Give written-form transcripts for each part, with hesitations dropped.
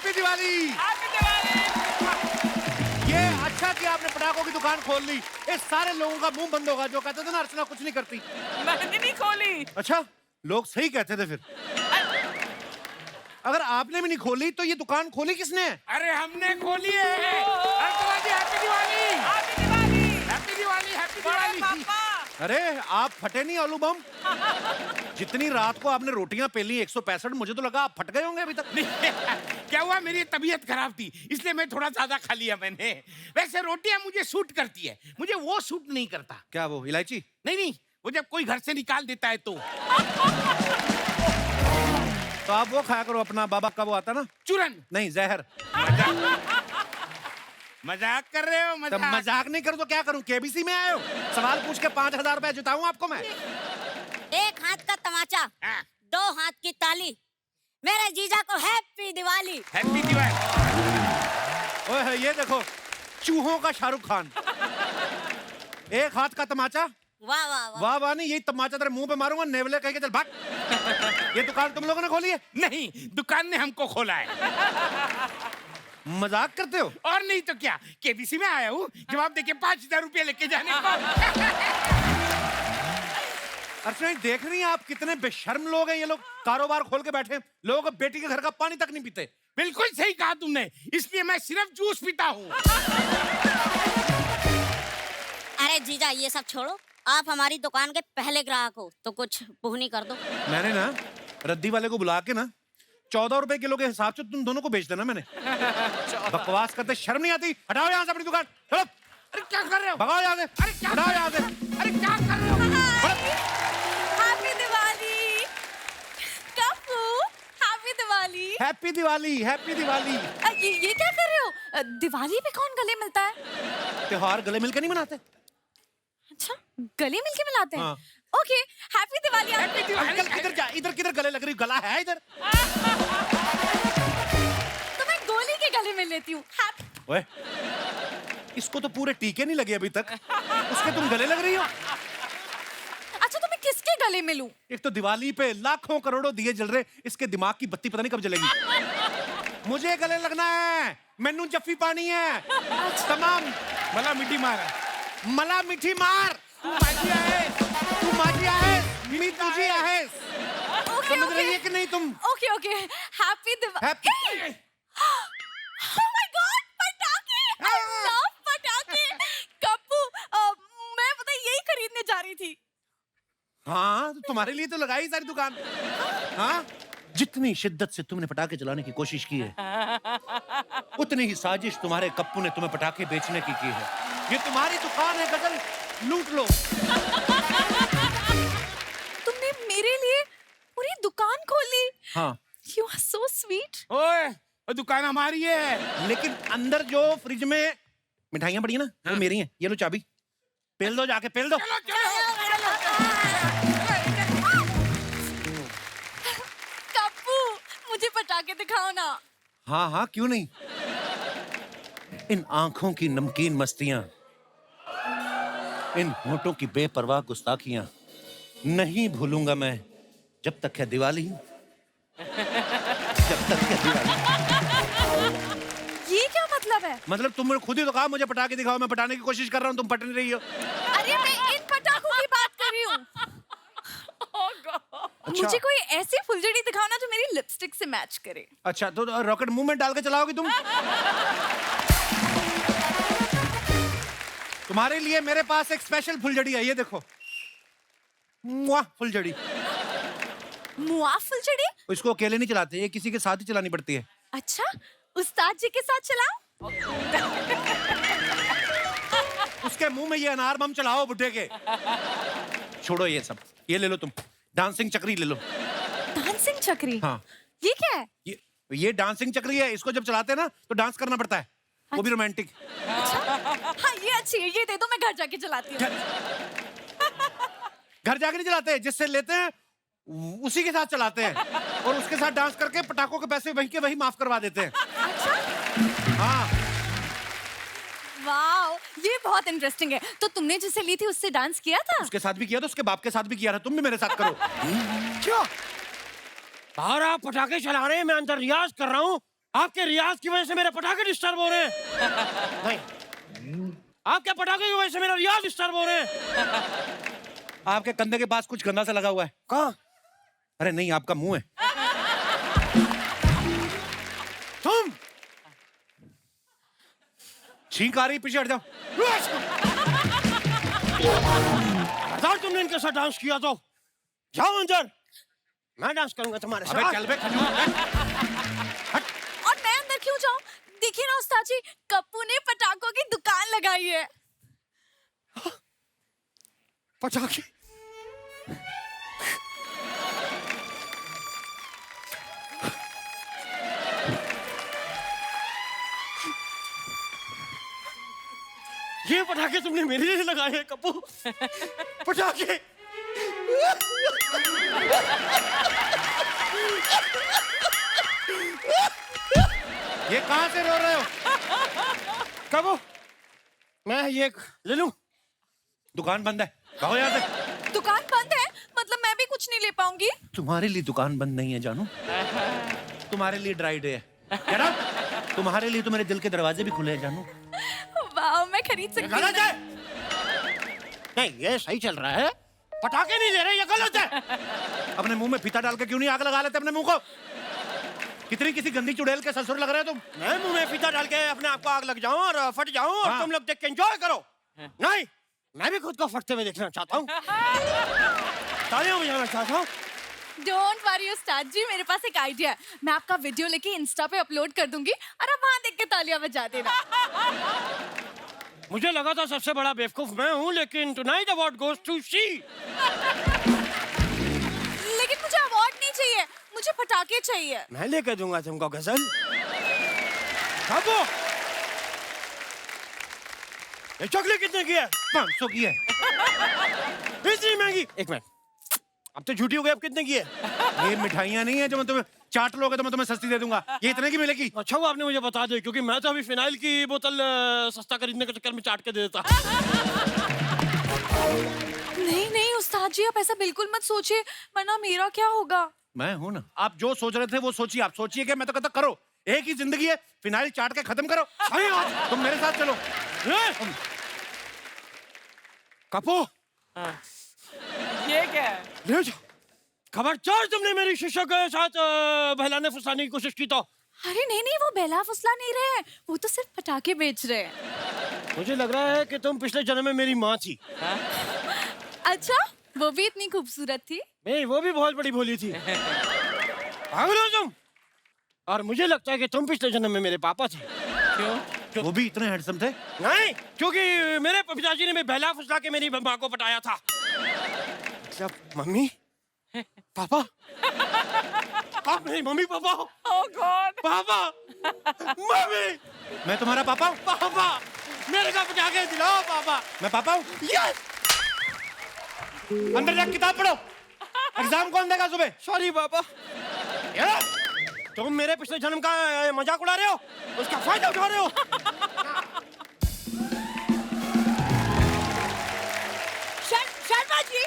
Happy Diwali. ये अच्छा कि आपने पटाखों की दुकान खोल ली, इस सारे लोगों का मुंह बंद होगा जो कहते थे ना अर्चना कुछ नहीं करती। मैंने नहीं खोली। अच्छा, लोग सही कहते थे फिर। अगर आपने भी नहीं खोली तो ये दुकान खोली किसने? अरे हमने खोली है। Archana ji happy Diwali. Happy Diwali. Happy Diwali. Happy बड़े दिवाली। पापा। अरे आप फटे नहीं आलू बम। जितनी रात को आपने रोटियां पेली 165, मुझे तो लगा आप फट गए होंगे अभी तक। क्या हुआ, मेरी तबीयत खराब थी इसलिए मैं थोड़ा ज्यादा खा लिया मैंने। वैसे रोटियां मुझे सूट करती है, मुझे वो सूट नहीं करता। क्या वो इलायची? नहीं नहीं, वो जब कोई घर से निकाल देता है तो आप वो खाया करो अपना, बाबा का वो आता ना चूरन। नहीं जहर। मजाक कर रहे हो? तो मजाक नहीं करूं तो क्या करूं? केबीसी में आए हो, सवाल पूछ के 5000 रुपए जुटाऊं आपको मैं? एक हाथ का तमाचा, हाँ। 2 हाथ की ताली। मेरे जीजा को हैप्पी दिवाली। हैप्पी दिवाली। ओए ये देखो, चूहों का शाहरुख खान। एक हाथ का तमाचा, वाह वाह वाह। वाह वाह नहीं, यही तमाचा तेरे मुंह पे मारूंगा, नेवले कह के चल भाग। ये दुकान तुम लोगों ने खोली है? नहीं, दुकान ने हमको खोला है। मजाक करते हो? और नहीं तो क्या, केबीसी में आया हूँ जवाब देके 5000 रुपए लेके जाने को। अर्चना देख रही हैं आप कितने बेशर्म लोग हैं ये लोग, कारोबार खोल के बैठे, लोगों को बेटी के घर का पानी तक नहीं पीते। बिल्कुल सही कहा तुमने, इसलिए मैं सिर्फ जूस पीता हूँ। अरे जीजा ये सब छोड़ो, आप हमारी दुकान के पहले ग्राहक हो तो कुछ पुहनी कर दो। मैंने ना रद्दी वाले को बुला के ना 14 रुपए किलो के हिसाब से तुम दोनों को बेच देना मैंने। बकवास करते शर्म नहीं आती? हटाओ यहाँ से अपनी दुकान, चलो। अरे क्या कर रहे हो? भगाओ यहाँ से, अरे क्या हटाओ यहाँ से। अरे क्या कर रहे हो? Happy Diwali Kappu, happy Diwali. Happy Diwali, happy Diwali. ये क्या कर रहे हो? दिवाली पे कौन गले मिलता है? त्योहार गले मिलकर नहीं मनाते? अच्छा, गले मिलके मिलाते हैं। हाँ। Okay, happy Diwali. Happy Diwali. Uncle किधर जा, इधर किधर गले लग रही? गला है इधर? तो मैं गोली के गले मिल लेती हूँ। ओए, इसको तो पूरे टीके नहीं लगे अभी तक, उसके तुम गले लग रही हो। अच्छा तो मैं किसके गले मिलूं? एक तो दिवाली पे लाखों करोड़ों दिए जल रहे, इसके दिमाग की बत्ती पता नहीं कब जलेगी। मुझे गले लगना है, मैनू जफ्फी पानी है। तमाम मला मिट्टी मारा। मला मिठी मार। तू माझी आहे। तू माझी आहेस, मी तुझी आहेस। ओके समझ रही है कि नहीं तुम? Okay okay, happy Diwali. Happy. Oh my God, पटाखे! I love पटाखे। कप्पू, मैं पता है यही खरीदने जा रही थी। हाँ, तो तुम्हारे लिए तो लगाई सारी दुकान। हाँ, जितनी शिद्दत से तुमने पटाखे चलाने की कोशिश की है, उतनी ही साजिश तुम्हारे कप्पू ने तुम्हें पटाखे बेचने की है। ये तुम्हारी दुकान है गजल, लूट लो। तुमने मेरे लिए पूरी दुकान खोली। हाँ, You are so sweet. ओए, वो दुकान हमारी है। लेकिन अंदर जो फ्रिज में मिठाइयाँ पड़ी है ना, वो मेरी हैं। ये लो चाबी, पेल दो जाके, पेल दो। चलो चलो। कप्पू, मुझे पटाखे दिखाओ ना। हाँ हाँ, क्यों नहीं। इन आंखों की नमकीन मस्तियां, इन होठों की बेपरवाह गुस्ताखियां नहीं भूलूंगा मैं जब तक है दिवाली, जब तक है दिवाली। ये क्या मतलब है? मतलब तुमने खुद ही तो कहा मुझे पटाखे दिखाओ, मैं पटाने की कोशिश कर रहा हूँ, तुम पट नहीं रही हो। अरे मैं इन पटाखों की बात कर रही हूँ। अच्छा। मुझे कोई ऐसी फुलझड़ी दिखाओ ना जो मेरी लिपस्टिक से मैच करे। अच्छा, तो रॉकेट मुंह में डाल के चलाओगी तुम? तुम्हारे लिए मेरे पास एक स्पेशल फुलझड़ी है, ये देखो। मुआ फुलझड़ी। मुआ फुलझड़ी? इसको अकेले नहीं चलाते, ये किसी के साथ ही चलानी पड़ती है। अच्छा, उस्ताद जी के साथ चलाओ। उसके मुंह में ये अनार बम चलाओ बुड्ढे के। छोड़ो ये सब, ये ले लो तुम, डांसिंग चक्री ले लो। डांसिंग चक्री? हाँ। ये क्या है? ये डांसिंग चक्री है, इसको जब चलाते हैं ना तो डांस करना पड़ता है, वो भी रोमांटिक। हाँ ये अच्छी है, ये दे दो, मैं घर जाके चलाती हूँ। घर जाके नहीं चलाते, जिससे लेते हैं उसी के साथ चलाते हैं, और उसके साथ डांस करके पटाखों के पैसे वही के वही माफ करवा देते हैं। हाँ। वाओ, ये बहुत इंटरेस्टिंग है। तो तुमने जिसे ली थी उससे डांस किया था? उसके साथ भी किया था, उसके बाप के साथ भी किया था, तुम भी मेरे साथ करो। क्या बाहर आप पटाखे चला रहे हैं, मैं अंदर रियाज कर रहा हूँ। आपके रियाज की वजह से मेरे पटाखे डिस्टर्ब हो रहे हैं। नहीं, आपके पटाखे की वजह से मेरा रियाज डिस्टर्ब हो रहे हैं। आपके कंधे के पास कुछ गंदा सा लगा हुआ है। कहाँ? अरे नहीं, आपका मुंह है। तुम छींक आ रही, पीछे हट जाओ। हजार तुमने इनके साथ डांस किया तो जाओ अंदर, मैं डांस करूंगा तुम्हारे अबे साथ। चल बे खजूर। और मैं अंदर क्यों जाऊं? देखिए ना उस्ताद जी, कप्पू ने पटाखों की दुकान लगाई है। पटाखे? ये पटाखे तुमने मेरे लिए लगाए हैं कप्पू? पटाखे? ये कहां से रो रहे हो? कप्पू, मैं ये ले लूं? दुकान बंद है, भागो यहाँ से। दुकान बंद है? मतलब मैं भी कुछ नहीं ले पाऊंगी? तुम्हारे लिए दुकान बंद नहीं है जानू, तुम्हारे लिए ड्राई डे है। Get out! तुम्हारे लिए तो मेरे दिल के दरवाजे भी खुले हैं जानू। वाह, मैं खरीद सकती हूँ। गलत है। नहीं, ये सही चल रहा है। पटाखे नहीं ले रहे, ये गलत है। अपने मुंह में फीता डाल के क्यों नहीं आग लगा लेते अपने मुंह को? कितनी किसी गंदी चुड़ैल के ससुर लग रहे हो तुम। मैं मुंह में फीता डाल के अपने आप को आग लग जाऊं और फट जाऊं और हाँ। तुम लोग देख के एंजॉय करो। नहीं, मैं भी खुद को फटते हुए देखना चाहता हूँ। तालियां बजाना चाहता हूँ। डोंट वरी उस्ताद जी, मेरे पास एक आइडिया है। मैं आपका वीडियो लेके इंस्टा पे अपलोड कर दूंगी और आप वहां देख के तालियां बजा देना। मुझे लगा था सबसे बड़ा बेवकूफ मैं हूँ, लेकिन tonight award goes to she. लेकिन मुझे अवार्ड नहीं चाहिए, मुझे पटाखे चाहिए। मैं लेके दूंगा तुमको गजल। बाबू, ये चॉकलेट कितने की है? 500 की है। इतनी महंगी? एक मिनट, अब तो झूठी हो गई। अब कितने की है? ये मिठाइयाँ नहीं है जो मैं तुम्हें चाट लोगे तो मैं तुम्हें सस्ती दे दूंगा। ये इतने की मिलेगी। अच्छा वो आपने मुझे बता दिया, क्योंकि मैं तो अभी फिनाइल की बोतल सस्ता खरीदने के चक्कर में चाट के दे देता। नहीं नहीं उस्ताद जी, आप ऐसा बिल्कुल मत सोचिए, वरना मेरा क्या होगा? मैं हूं ना। आप जो सोच रहे थे वो सोचिए। आप सोचिए कि मैं तो कहता करो, एक ही जिंदगी है, फिनाइल चाट के खत्म करो। सही बात। तुम मेरे साथ चलो। कपू, ये क्या है? ले जाओ। खबरदार तुमने मेरी शिष्य के साथ बहलाने फुसलाने की कोशिश की तो। अरे नहीं नहीं, वो बेला फुसला नहीं रहे हैं, वो तो सिर्फ पटाखे बेच रहे हैं। मुझे लग रहा है कि तुम पिछले जन्म में मेरी माँ थी। अच्छा, वो भी इतनी खूबसूरत थी? नहीं, वो भी बहुत बड़ी भोली थी। पागल हो तुम? और मुझे लगता है कि तुम पिछले जन्म में मेरे पापा थे। क्यों? वो भी इतने हैंडसम थे? नहीं, क्योंकि मेरे पिताजी ने बहला फुसला के मेरी माँ को पटाया था। मतलब मम्मी पापा? आप मेरी मम्मी पापा हो? Oh God! पापा, मम्मी, मैं तुम्हारा पापा हूँ? पापा, मेरे को पटाखे दिलाओ पापा। मैं पापा हूँ? यस। अंदर जाके किताब पढ़ो। एग्जाम कौन देगा सुबह? सॉरी पापा। यार, तुम मेरे पिछले जन्म का मजाक उड़ा रहे हो, उसका फायदा उठा रहे हो। शर्मा जी,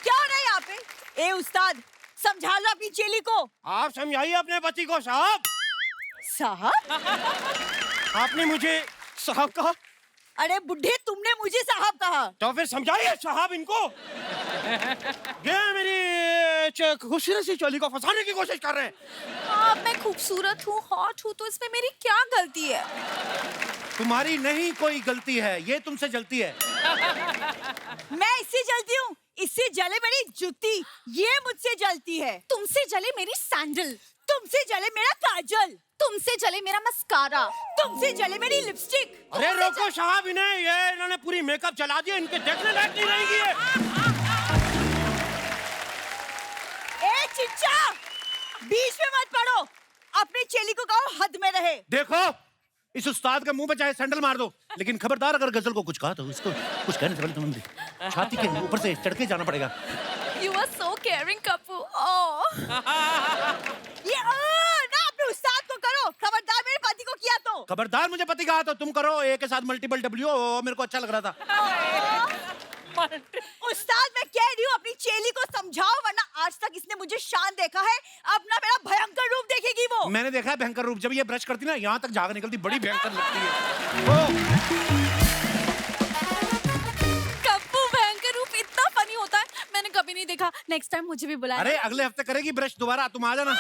क्या हो रहा है यहाँ पे? ए उस्ताद, समझा लो अपनी चेली को। आप समझाइए अपने पति को। साहब, साहब? आपने मुझे साहब कहा, अरे बुढ़े, तुमने मुझे साहब कहा। तो फिर समझाइए साहब इनको। ये मेरी खूबसूरत सी चोली को फंसाने की कोशिश कर रहे हैं। आप, मैं खूबसूरत हूँ, हॉट हूँ, तो इसमें मेरी क्या गलती है? तुम्हारी नहीं कोई गलती है, ये तुमसे जलती है। मैं इससे जलती हूँ, इससे जले मेरी जूती, ये मुझसे जलती है। तुमसे जले मेरी सैंडल, तुमसे जले मेरा काजल, तुमसे जले मेरा मस्कारा, तुमसे जले मेरी लिपस्टिक। अरे रोको साहब इन्हें, ये इन्होंने पूरी मेकअप चला दिया, इनके देखने लायक नहीं रहेगी ये। ए चिच्चा, बीच में मत पड़ो, अपनी चेली को कहो हद में रहे। देखो, इस उस्ताद का मुंह पे चाहे सैंडल मार दो, लेकिन खबरदार अगर गजल को कुछ कहा तो इसको कुछ कहने से पहले तुम्हें छाती के ऊपर से चढ़ के जाना पड़ेगा। You are so caring, Kappu. Oh. ये ना अपने उस्ताद को करो, खबरदार मेरे पति को किया तो। खबरदार मुझे पति कहा तो तुम करो। ए के साथ मल्टीपल डब्ल्यू, मेरे को अच्छा लग रहा था। उस्ताद, मैं कह रही कहती हूँ अपनी चेली को समझाओ, वरना आज तक इसने मुझे शान देखा है, अब ना मेरा भयंकर रूप देखेगी वो। मैंने देखा है भयंकर रूप, जब ये ब्रश करती ना यहाँ तक झाग निकलती, बड़ी भयंकर लगती है। कप्पू भयंकर रूप इतना फनी होता है, मैंने कभी नहीं देखा। नेक्स्ट टाइम मुझे भी बुलाना। अरे अगले हफ्ते करेगी ब्रश दोबारा, तुम आ जाना।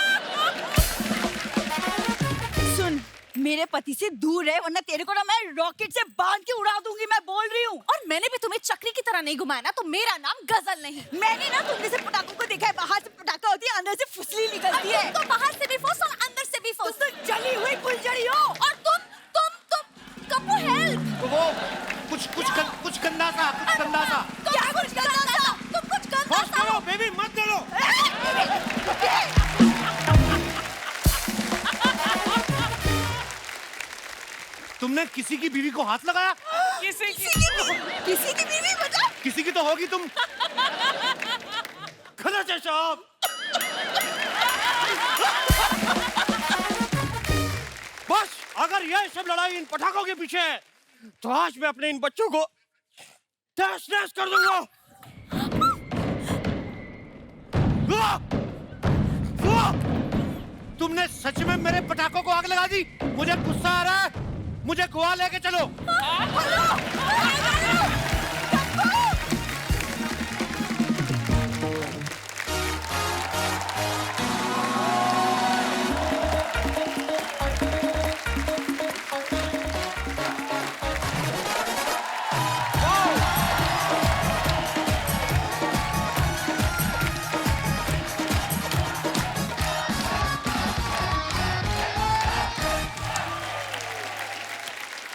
सुन, मेरे पति से दूर रहे, वरना तेरे को ना मैं रॉकेट से बांध के उड़ा दूंगी, मैं बोल रही हूँ। और मैंने भी तुम्हें चक्री की तरह नहीं घुमाया ना, तो मेरा नाम गजल नहीं। मैंने ना तुम जैसे पटाखों को देखा है, बाहर से पटाखा होती है, अंदर से फुसली निकलती है। तो बाहर से भी फुस और अंदर से भी फुस। तुम तो जली हुई फुलझड़ी हो। और तुम कप्पू हेल्प। तो वो कुछ गंदा सा, कुछ गंदा सा। क्या कुछ गंदा सा? तुम कुछ गंदा होश करो बेबी, मत डरो। तुमने किसी की बीवी को हाथ लगाया? किसी की किसी की बीवी बता। किसी की तो होगी तुम। खलच है साहब। बस अगर यह सब लड़ाई इन पटाखों के पीछे है, तो आज मैं अपने इन बच्चों को तहस नहस कर दूंगा। तुमने सच में मेरे पटाखों को आग लगा दी? मुझे गुस्सा आ रहा है, मुझे गोवा लेके चलो।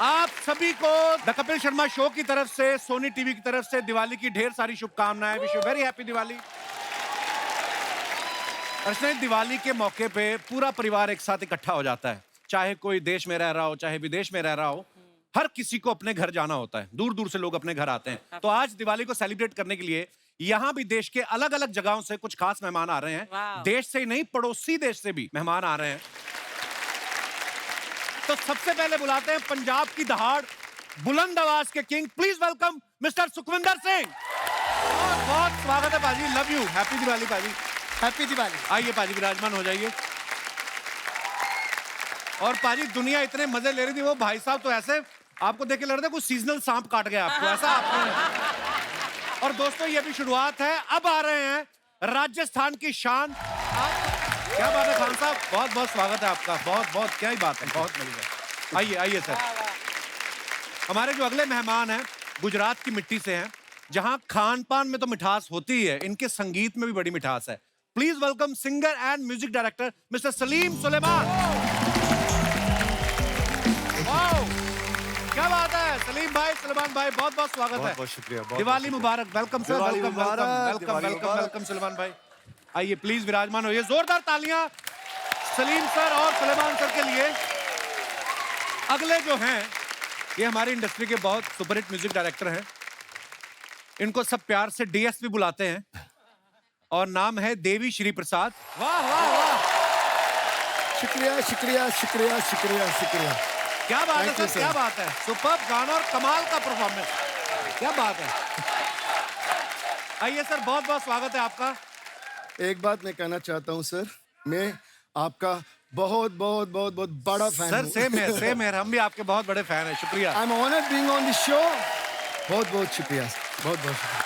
आप सभी को द कपिल शर्मा शो की तरफ से, सोनी टीवी की तरफ से दिवाली की ढेर सारी शुभकामनाएं। Wish you very happy Diwali. Archana, Diwali के मौके पे पूरा परिवार एक साथ इकट्ठा हो जाता है, चाहे कोई देश में रह रहा हो, चाहे विदेश में रह रहा हो, हर किसी को अपने घर जाना होता है। दूर दूर से लोग अपने घर आते हैं। तो आज दिवाली को सेलिब्रेट करने के लिए यहाँ भी देश के अलग अलग जगहों से कुछ खास मेहमान आ रहे हैं। वाह। देश से ही नहीं, पड़ोसी देश से भी मेहमान आ रहे हैं। तो सबसे पहले बुलाते हैं पंजाब की दहाड़, बुलंद आवाज के king. Please welcome mister Sukhwinder Singh. बहुत बहुत स्वागत है पाजी, लव यू। हैप्पी दिवाली पाजी। हैप्पी दिवाली। आइए पाजी, विराजमान हो जाइए। और पाजी, दुनिया इतने मजे ले रही थी, वो भाई साहब तो ऐसे आपको देख के लग रहा था कुछ सीजनल सांप काट गया आपको, ऐसा आपने। और दोस्तों, ये भी शुरुआत है। अब आ रहे हैं राजस्थान की शान। क्या बात है खान साहब, बहुत बहुत स्वागत है आपका। बहुत बहुत, क्या ही बात है, बहुत बढ़िया। आइए आइए सर। हमारे जो अगले मेहमान हैं गुजरात की मिट्टी से हैं, जहां खान पान में तो मिठास होती है, इनके संगीत में भी बड़ी मिठास है। Please welcome singer and music director mister Salim Sulaiman. Wow, क्या बात है सलीम भाई, सुलेमान भाई, बहुत बहुत स्वागत है। बहुत शुक्रिया। दिवाली मुबारक। वेलकम सर, दिवाली वेलकम मुबारक, वेलकम दिवाली वेलकम मुबारक। वेलकम सुलेमान भाई। आइए प्लीज विराजमान होइए। जोरदार तालियां सलीम सर और सुलेमान सर के लिए। अगले जो हैं, ये हमारी इंडस्ट्री के बहुत सुपरहिट म्यूजिक डायरेक्टर हैं। इनको सब प्यार से डीएसपी बुलाते हैं और नाम है देवी श्री प्रसाद। वाह वाह वाह, शुक्रिया शुक्रिया शुक्रिया शुक्रिया शुक्रिया। क्या बात है Thank you, सर, sir. क्या बात है। सुपर गाना और कमाल का परफॉर्मेंस, क्या बात है। आइए सर, बहुत बहुत स्वागत है आपका। एक बात मैं कहना चाहता हूँ सर, मैं आपका बहुत बहुत बहुत बहुत बड़ा फैन सर हूँ। सेम है, हम भी आपके बहुत बड़े फैन हैं। शुक्रिया। I am honoured being on this show. बहुत बहुत शुक्रिया, बहुत बहुत शुक्रिया।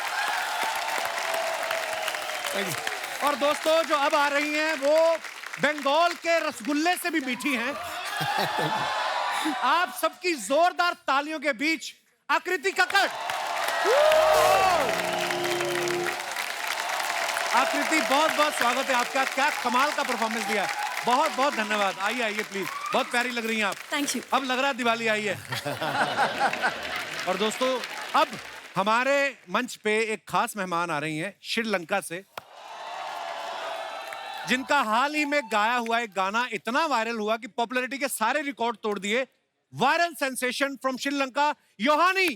Thank you. और दोस्तों, जो अब आ रही हैं वो बंगाल के रसगुल्ले से भी मीठी हैं। आप सबकी जोरदार तालियों के बीच आकृति कक्कड़। आकृति, बहुत बहुत स्वागत है आपका। क्या कमाल का परफॉर्मेंस दिया, बहुत बहुत धन्यवाद। आइए आइए प्लीज, बहुत प्यारी लग रही हैं आप। Thank you. अब लग रहा है दिवाली आई है। और दोस्तों, अब हमारे मंच पे एक खास मेहमान आ रही हैं श्रीलंका से, जिनका हाल ही में गाया हुआ एक गाना इतना वायरल हुआ कि पॉपुलैरिटी के सारे रिकॉर्ड तोड़ दिए। Viral sensation from Sri Lanka, Yohani.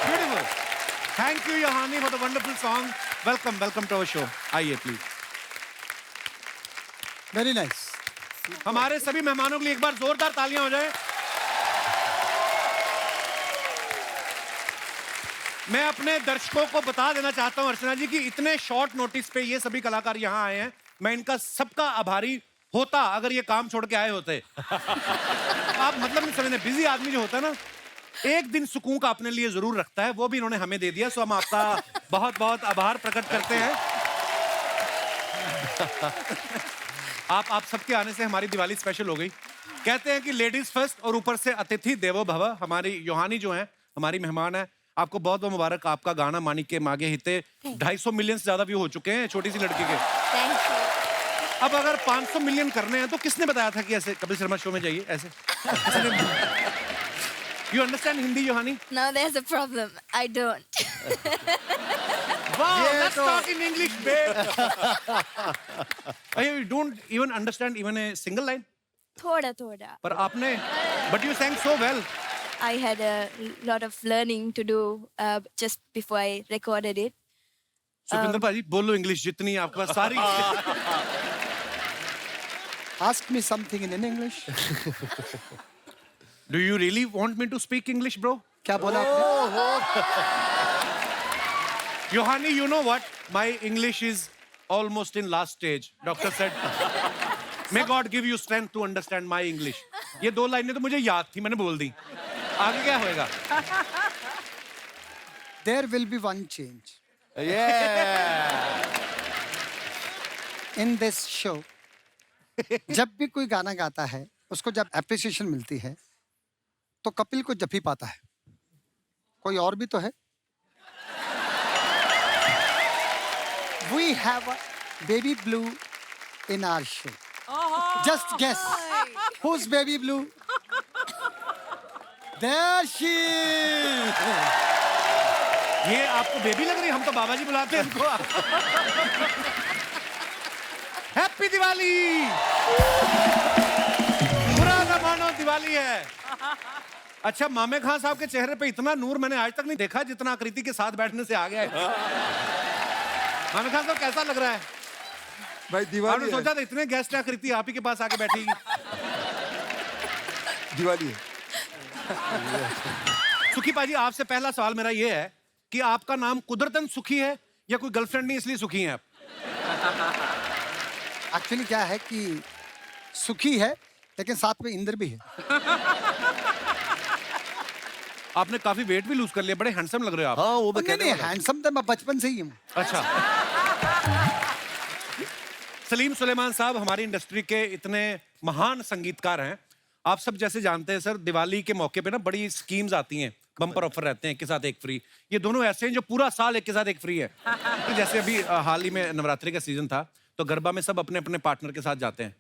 Beautiful. Thank you Yohani for the wonderful song. Welcome welcome to our show. आइए प्लीज। Very nice. हमारे सभी मेहमानों के लिए एक बार जोरदार तालियां हो जाए। मैं अपने दर्शकों को बता देना चाहता हूं अर्चना जी कि इतने शॉर्ट नोटिस पे ये सभी कलाकार यहाँ आए हैं। मैं इनका सबका आभारी होता अगर ये काम छोड़ के आए होते। आप मतलब नहीं समझने, बिजी आदमी जो होता है ना, एक दिन सुकून का अपने लिए जरूर रखता है, वो भी इन्होंने हमें दे दिया। सो हम आपका बहुत बहुत आभार प्रकट करते हैं। आप सबके आने से हमारी दिवाली स्पेशल हो गई। कहते हैं कि लेडीज फर्स्ट और ऊपर से अतिथि देवो भव। हमारी योहानी जो है हमारी मेहमान है, आपको बहुत बहुत मुबारक। आपका गाना मानिक के मागे हिते 250 मिलियन से ज्यादा व्यू हो चुके हैं छोटी सी लड़की के। Thank you. अब अगर 500 मिलियन करने हैं तो किसने बताया था कि ऐसे कपिल शर्मा शो में जाइए ऐसे? You understand Hindi Yohani? No, there's a problem. I don't. Wow, let's talk in English, babe. You don't even understand even a single line? Thoda, thoda. पर आपने, but you sang so well. I had a lot of learning to do just before I recorded it. Supinder भाजी बोलो English जितनी आपके पास सारी। Ask me something in English. Do you really want me to speak English, bro? क्या बोला आपने? Yohani, you know what? My English is almost in last stage. Doctor said, may God give you strength to understand my English. ये दो लाइनें तो मुझे याद थी, मैंने बोल दी। आगे क्या होएगा? There will be one change. In this show, जब भी कोई गाना गाता है, उसको जब एप्रिसिएशन मिलती है, तो कपिल को जब ही पाता है। कोई और भी तो है। We have a baby blue in our show. Just guess who's baby blue? There she is. ये आपको बेबी लग रही है? हम तो बाबा जी बुलाते हैं इनको। हैप्पी दिवाली। बुरा ना मानो दिवाली है। अच्छा, मामे खान साहब के चेहरे पे इतना नूर मैंने आज तक नहीं देखा जितना आकृति के साथ बैठने से आ गया है। मामे खान साहब कैसा लग रहा है? भाई दिवाली आपने सोचा था इतने गेस्ट आकृति आप ही के पास आके बैठेगी? दिवाली है। सुखी पाजी, आपसे पहला सवाल मेरा ये है कि आपका नाम कुदरतन सुखी है या कोई गर्लफ्रेंड नहीं इसलिए सुखी हैं आप? एक्चुअली क्या है कि सुखी है, लेकिन साथ में इंद्र भी है। आपने काफी वेट भी लूज कर लिया, बड़े हैंडसम लग रहे हो आप। हाँ वो मैं नहीं नहीं, हैंडसम तो मैं बचपन से ही हूँ। अच्छा। सलीम सुलेमान साहब हमारी इंडस्ट्री के इतने महान संगीतकार हैं। आप सब जैसे जानते हैं सर, दिवाली के मौके पे ना बड़ी स्कीम्स आती हैं, बम्पर ऑफर रहते हैं, एक के साथ एक फ्री। ये दोनों ऐसे हैं जो पूरा साल एक के साथ एक फ्री है। तो जैसे अभी हाल ही में नवरात्रि का सीजन था, तो गरबा में सब अपने अपने पार्टनर के साथ जाते हैं।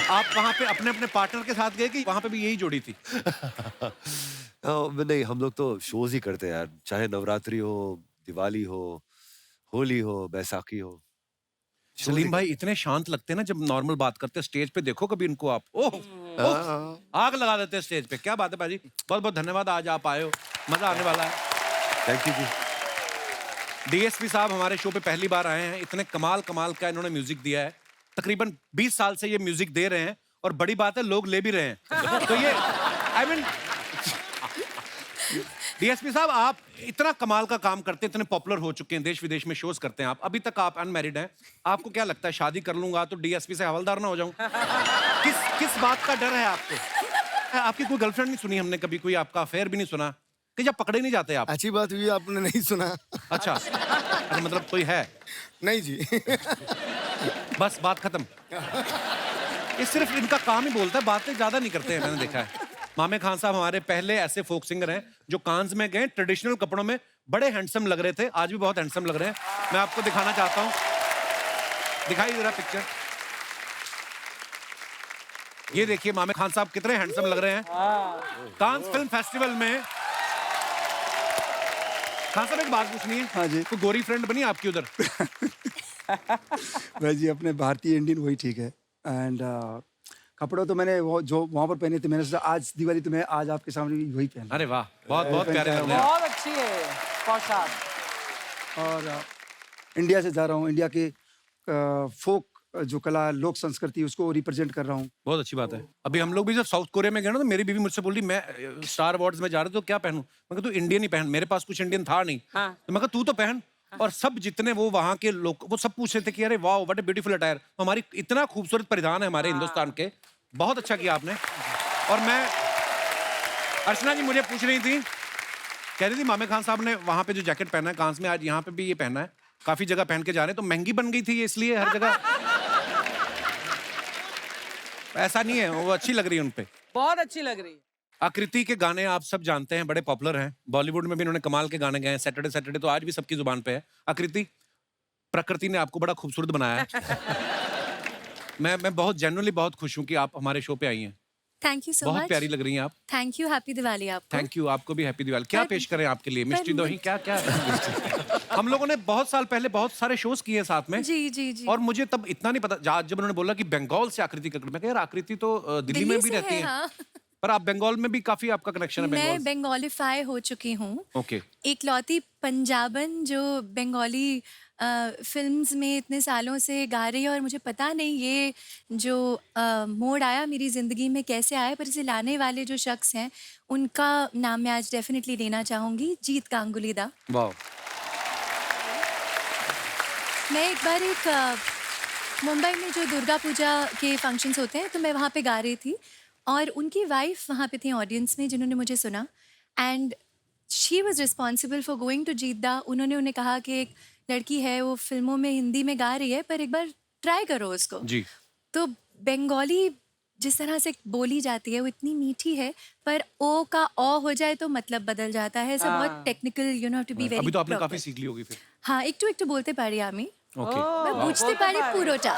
आप वहां पे अपने अपने पार्टनर के साथ गए कि वहां पे भी यही जोड़ी थी? नहीं, हम लोग तो शोज ही करते हैं यार, चाहे नवरात्रि हो, दिवाली हो, होली हो, बैसाखी हो। सलीम भाई इतने शांत लगते हैं ना जब नॉर्मल बात करते हैं। स्टेज पे देखो कभी इनको आप, ओह आग लगा देते हैं स्टेज पे। क्या बात है भाजी, बहुत बहुत धन्यवाद, आज आप आए हो, मजा आने वाला है। Thank you ji. डीएसपी साहब हमारे शो पे पहली बार आए हैं। इतने कमाल कमाल का इन्होंने म्यूजिक दिया है। तकरीबन 20 साल से ये म्यूजिक दे रहे हैं और बड़ी बात है लोग ले भी रहे हैं। तो ये आई मीन डीएसपी साहब, आप इतना कमाल का काम करते हैं, इतने पॉपुलर हो चुके हैं, देश विदेश में शोज करते हैं आप, अभी तक आप अनमैरिड हैं। आपको क्या लगता है शादी कर लूंगा तो डीएसपी से हवलदार ना हो जाऊं? किस बात का डर है आपको? आपकी कोई गर्लफ्रेंड नहीं सुनी हमने कभी, कोई आपका अफेयर भी नहीं सुना कि जब पकड़े नहीं जाते आप? अच्छी बात हुई आपने नहीं सुना। अच्छा, अरे मतलब कोई है? नहीं जी। बस बात खत्म। ये सिर्फ इनका काम ही बोलता है, बातें ज्यादा नहीं करते हैं, मैंने देखा है। मामे खान साहब हमारे पहले ऐसे फोक सिंगर हैं जो कांस में गए, ट्रेडिशनल कपड़ों में बड़े हैंडसम लग रहे थे, आज भी बहुत हैंडसम लग रहे हैं। मैं आपको दिखाना चाहता हूं, दिखाई जरा पिक्चर। ये देखिए मामे खान साहब कितने हैंडसम लग रहे हैं कांस फिल्म फेस्टिवल में। खान साहब एक बात पूछनी है। हाँ जी। कोई गोरी फ्रेंड बनी आपकी उधर? भाई जी, अपने भारतीय इंडियन वही ठीक है। एंड कपड़े तो मैंने वो जो वहाँ पर पहने थे, मैंने सोचा आज दिवाली तो मैं आज आपके सामने वही पहना। अरे वाह, बहुत बहुत प्यारे लग रहे हैं। बहुत अच्छी है पोशाक। और इंडिया से जा रहा हूँ, इंडिया के फोक जो कला लोक संस्कृति उसको रिप्रेजेंट कर रहा हूँ। बहुत अच्छी बात है। अभी हम लोग भी जब साउथ कोरिया में गए ना तो मेरी बीवी मुझसे बोल रही मैं स्टार अवार्ड्स में जा रहा तो क्या पहनूं। मैं कहा तू इंडियन ही पहन, मेरे पास कुछ इंडियन था नहीं। हाँ। तो मैं कहा तू तो पहन। और सब जितने वो वहाँ के लोग वो सब पूछ रहे थे कि अरे वाह व्हाट अ ब्यूटीफुल अटायर। हमारी इतना खूबसूरत परिधान है हमारे हिंदुस्तान के। बहुत अच्छा किया आपने। और मैं अर्चना जी मुझे पूछ रही थी, कह रही थी मामे खान साहब ने वहाँ पे जो जैकेट पहना है कांस में, आज यहाँ पे भी ये पहना है, काफी जगह पहन के जा रहे हैं, तो महंगी बन गई थी ये इसलिए हर जगह? ऐसा नहीं है, वो अच्छी लग रही है उनपे। बहुत अच्छी लग रही है। आकृति के गाने आप सब जानते हैं, बड़े पॉपुलर हैं। बॉलीवुड में भी इन्होंने कमाल के गाने गाए हैं। सैटरडे सैटरडे तो आज भी सबकी जुबान पे है। आकृति, प्रकृति ने आपको बड़ा खूबसूरत बनाया है। मैं बहुत जेन्युइनली बहुत खुश हूँ कि आप हमारे शो पे आई हैं। थैंक यू सो बहुत मच। प्यारी लग रही हैं आप। थैंक यू, हैप्पी दिवाली आपको। थैंक यू, आपको भी हैप्पी दिवाली। क्या पर- पेश करें आपके लिए? मिष्टी पर- दोही क्या क्या? हम लोगों ने बहुत साल पहले बहुत सारे शोज किए साथ में। जी जी जी। और मुझे तब इतना नहीं पता, जब उन्होंने बोला कि बंगाल से आकृति कक्कड़, मैं कहा यार आकृति तो दिल्ली में भी से रहती है। हाँ। पर आप बंगाल में भी काफी आपका कनेक्शन है मैं बंगाल से। बंगालीफाई हो चुकी हूँ। ओके। इकलौती पंजाबन जो बंगाली फिल्म्स में इतने सालों से गा रही है, और मुझे पता नहीं ये जो मोड़ आया मेरी ज़िंदगी में कैसे आया, पर इसे लाने वाले जो शख्स हैं उनका नाम मैं आज डेफिनेटली लेना चाहूँगी, जीत गांगुली दा। वाह। मैं एक बार मुंबई में जो दुर्गा पूजा के फंक्शंस होते हैं तो मैं वहाँ पे गा रही थी, और उनकी वाइफ वहाँ पे थी ऑडियंस में जिन्होंने मुझे सुना, and she was responsible for going to जीत दा। उन्होंने उन्हें कहा कि एक लड़की है वो फिल्मों में हिंदी में गा रही है, पर एक बार ट्राई करो उसको। जी। तो बंगाली जिस तरह से बोली जाती है वो इतनी मीठी है, पर ओ का ओ हो जाए तो मतलब बदल जाता है। सब बहुत technical, you know to be very. अभी तो आपने काफी सीख ली होगी फिर। हाँ, একটু বলতে পারি আমি। ओके। मैं বুঝতে পারি পুরোটা।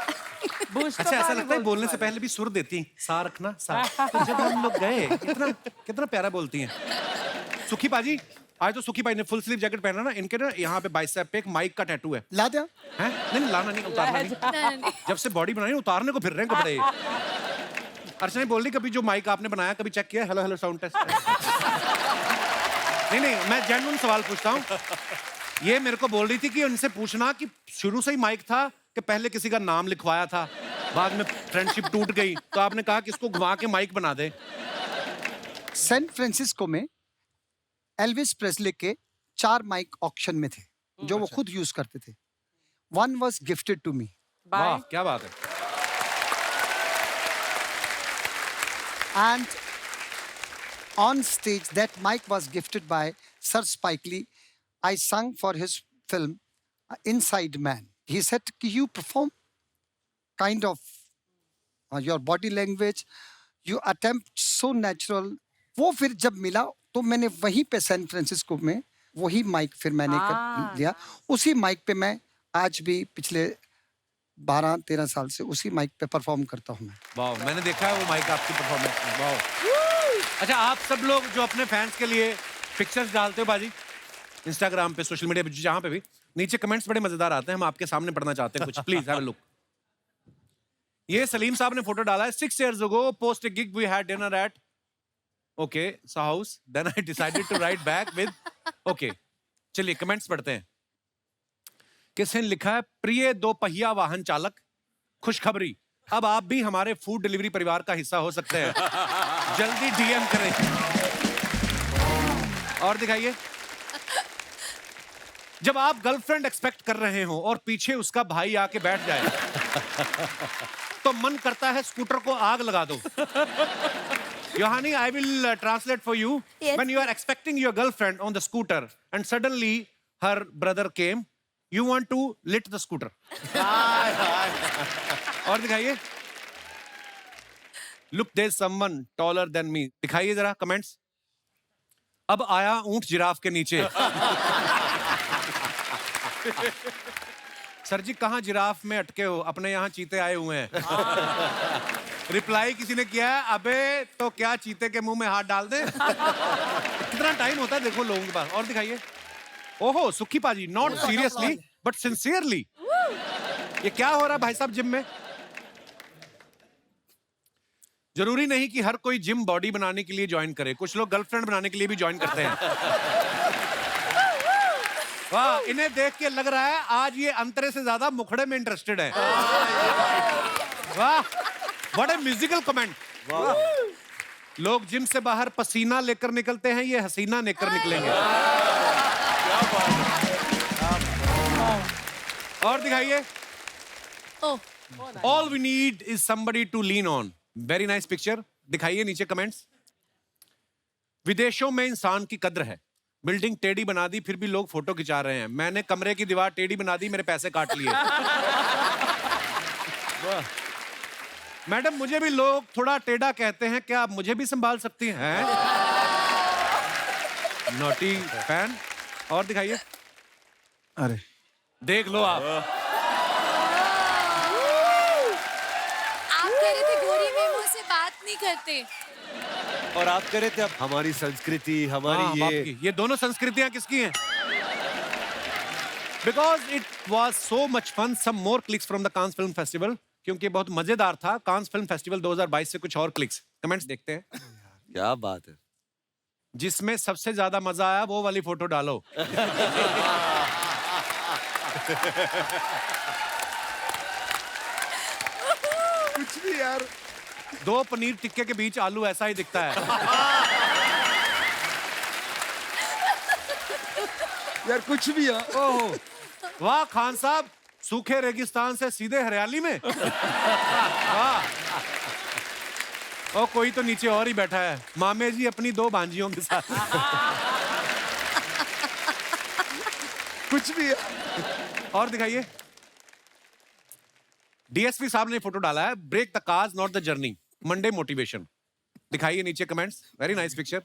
अच्छा, ऐसा लगता है बोलने से पहले भी सुर देती हैं, सा रखना सा। तो जब हम लोग गए, कितना प्यारा बोलती हैं। सुखी पाजी, आज तो सुखी भाई ने फुल स्लीव जैकेट पहना ना, इनके ना यहाँ पे बाइसेप पे एक माइक का टैटू है। ला दिया? हैं? नहीं लाना नहीं, उतारना नहीं। जब से बॉडी बनाई उतारने को फिर रहे हैं कपड़े। अर्चना बोल रही कभी जो माइक आपने बनाया कभी चेक किया? Hello hello sound test. नहीं, मैं जेन्युइन सवाल पूछता हूँ। ये मेरे को बोल रही थी कि उनसे पूछना कि शुरू से ही माइक था कि पहले किसी का नाम लिखवाया था, बाद में फ्रेंडशिप टूट गई, तो आपने कहा कि इसको घुमा के माइक बना दे। सैन फ्रांसिस्को में एल्विस प्रेस्ले के 4 माइक ऑक्शन में थे जो वो खुद यूज करते थे। One was gifted to me. वाह, क्या बात है। And on stage, that mic was gifted by Sir Spike Lee. I sung for his film Inside Man. He said, you perform kind of your body language, you attempt so natural. वो फिर जब मिला तो मैंने वहीं पे San Francisco में वही माइक फिर मैंने कर लिया। उसी माइक पे मैं आज भी पिछले 12-13 साल से उसी माइक पे परफॉर्म करता हूँ मैं। वाह, मैंने देखा है वो माइक आपकी परफॉर्मेंस में। वाह। अच्छा, आप सब लोग जो अपने फैंस के लिए पिक्चर्स डालते हो बाजी इंस्टाग्राम पे, सोशल मीडिया पे, जहाँ पे भी, नीचे कमेंट्स बड़े मजेदार आते हैं, हम आपके सामने पढ़ना चाहते हैं कुछ। Please have a look. ये सलीम साहब ने फोटो डाला है। 6 years ago, post a gig we had dinner at okay so house, then I decided to write back with okay। चलिए कमेंट्स पढ़ते हैं। किसने लिखा है? प्रिय 2 पहिया वाहन चालक, खुशखबरी, अब आप भी हमारे फूड डिलीवरी परिवार का हिस्सा हो सकते हैं। जल्दी डीएम करें। और दिखाइए। जब आप गर्लफ्रेंड एक्सपेक्ट कर रहे हो और पीछे उसका भाई आके बैठ जाए तो मन करता है स्कूटर को आग लगा दो। Yohani, I will translate for you. Yes. When you are expecting your girlfriend on the scooter and suddenly her brother came, you want to lit the scooter. और दिखाइए। Look, there's someone taller than me. दिखाइए जरा comments. अब आया ऊंट giraffe के नीचे। Sir जी कहाँ जिराफ में अटके हो? अपने यहाँ चीते आए हुए हैं। रिप्लाई किसी ने किया है, अबे तो क्या चीते के मुंह में हाथ डाल दे। कितना टाइम होता है देखो लोगों के पास। और दिखाइए। ओहो सुखी पाजी, नॉट सीरियसली बट सिंसियरली। ये क्या हो रहा है भाई साहब जिम में? जरूरी नहीं कि हर कोई जिम बॉडी बनाने के लिए ज्वाइन करे, कुछ लोग गर्लफ्रेंड बनाने के लिए भी ज्वाइन करते हैं। वाह, इन्हें देख के लग रहा है आज ये अंतरे से ज्यादा मुखड़े में इंटरेस्टेड है। वाह, व्हाट ए म्यूजिकल कमेंट। लोग जिम से बाहर पसीना लेकर निकलते हैं, ये हसीना लेकर निकलेंगे। और दिखाइए। All we need is somebody to lean on. Very nice picture. दिखाइए नीचे कमेंट्स। विदेशों में इंसान की कद्र है। बिल्डिंग टेढ़ी बना दी फिर भी लोग फोटो खिंचा रहे हैं। मैंने कमरे की दीवार टेढ़ी बना दी, मेरे पैसे काट लिए। मैडम, मुझे भी लोग थोड़ा टेढ़ा कहते हैं, क्या आप मुझे भी संभाल सकती हैं? Naughty fan. और दिखाइए। अरे देख लो आप। आप कह रहे थे गोरी में मुझसे बात नहीं करते। और आप कह रहे थे अब हमारी संस्कृति, हमारी ये दोनों संस्कृतियां किसकी हैं? Because it was so much fun. Some more clicks from the Cannes Film Festival. क्योंकि बहुत मजेदार था। कांस फिल्म फेस्टिवल 2022 से कुछ और क्लिक्स, कमेंट्स देखते हैं। क्या बात है। जिसमें सबसे ज्यादा मजा आया वो वाली फोटो डालो। कुछ भी यार। 2 पनीर टिक्के के बीच आलू ऐसा ही दिखता है। यार कुछ भी यार। ओहो, वाह खान साहब, सूखे रेगिस्तान से सीधे हरियाली में। वाह। और कोई तो नीचे और ही बैठा है, मामे जी अपनी 2 भांजियों के साथ। कुछ भी यार। और दिखाइए। डीएसपी साहब ने फोटो डाला है, break the cars not the journey, Monday motivation. दिखाइए नीचे comments. Very nice picture.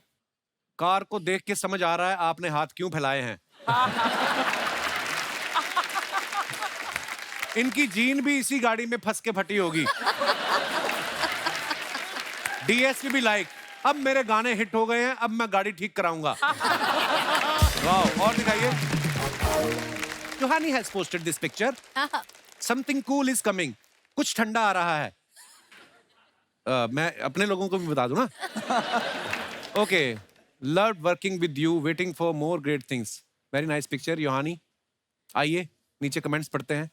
Car को देख के समझ आ रहा है आपने हाथ क्यों फैलाए हैं। इनकी जीन भी इसी गाड़ी में फंस के फटी होगी। डीएसपी भी लाइक, अब मेरे गाने हिट हो गए हैं, अब मैं गाड़ी ठीक कराऊंगा। वाह। और दिखाइए। जोहानी has posted this picture. Something cool is coming. कुछ ठंडा आ रहा है। मैं अपने लोगों को भी बता दूं ना। Okay, love working with you, waiting for more great things. Very nice picture Yohani. आइए नीचे कमेंट्स पढ़ते हैं।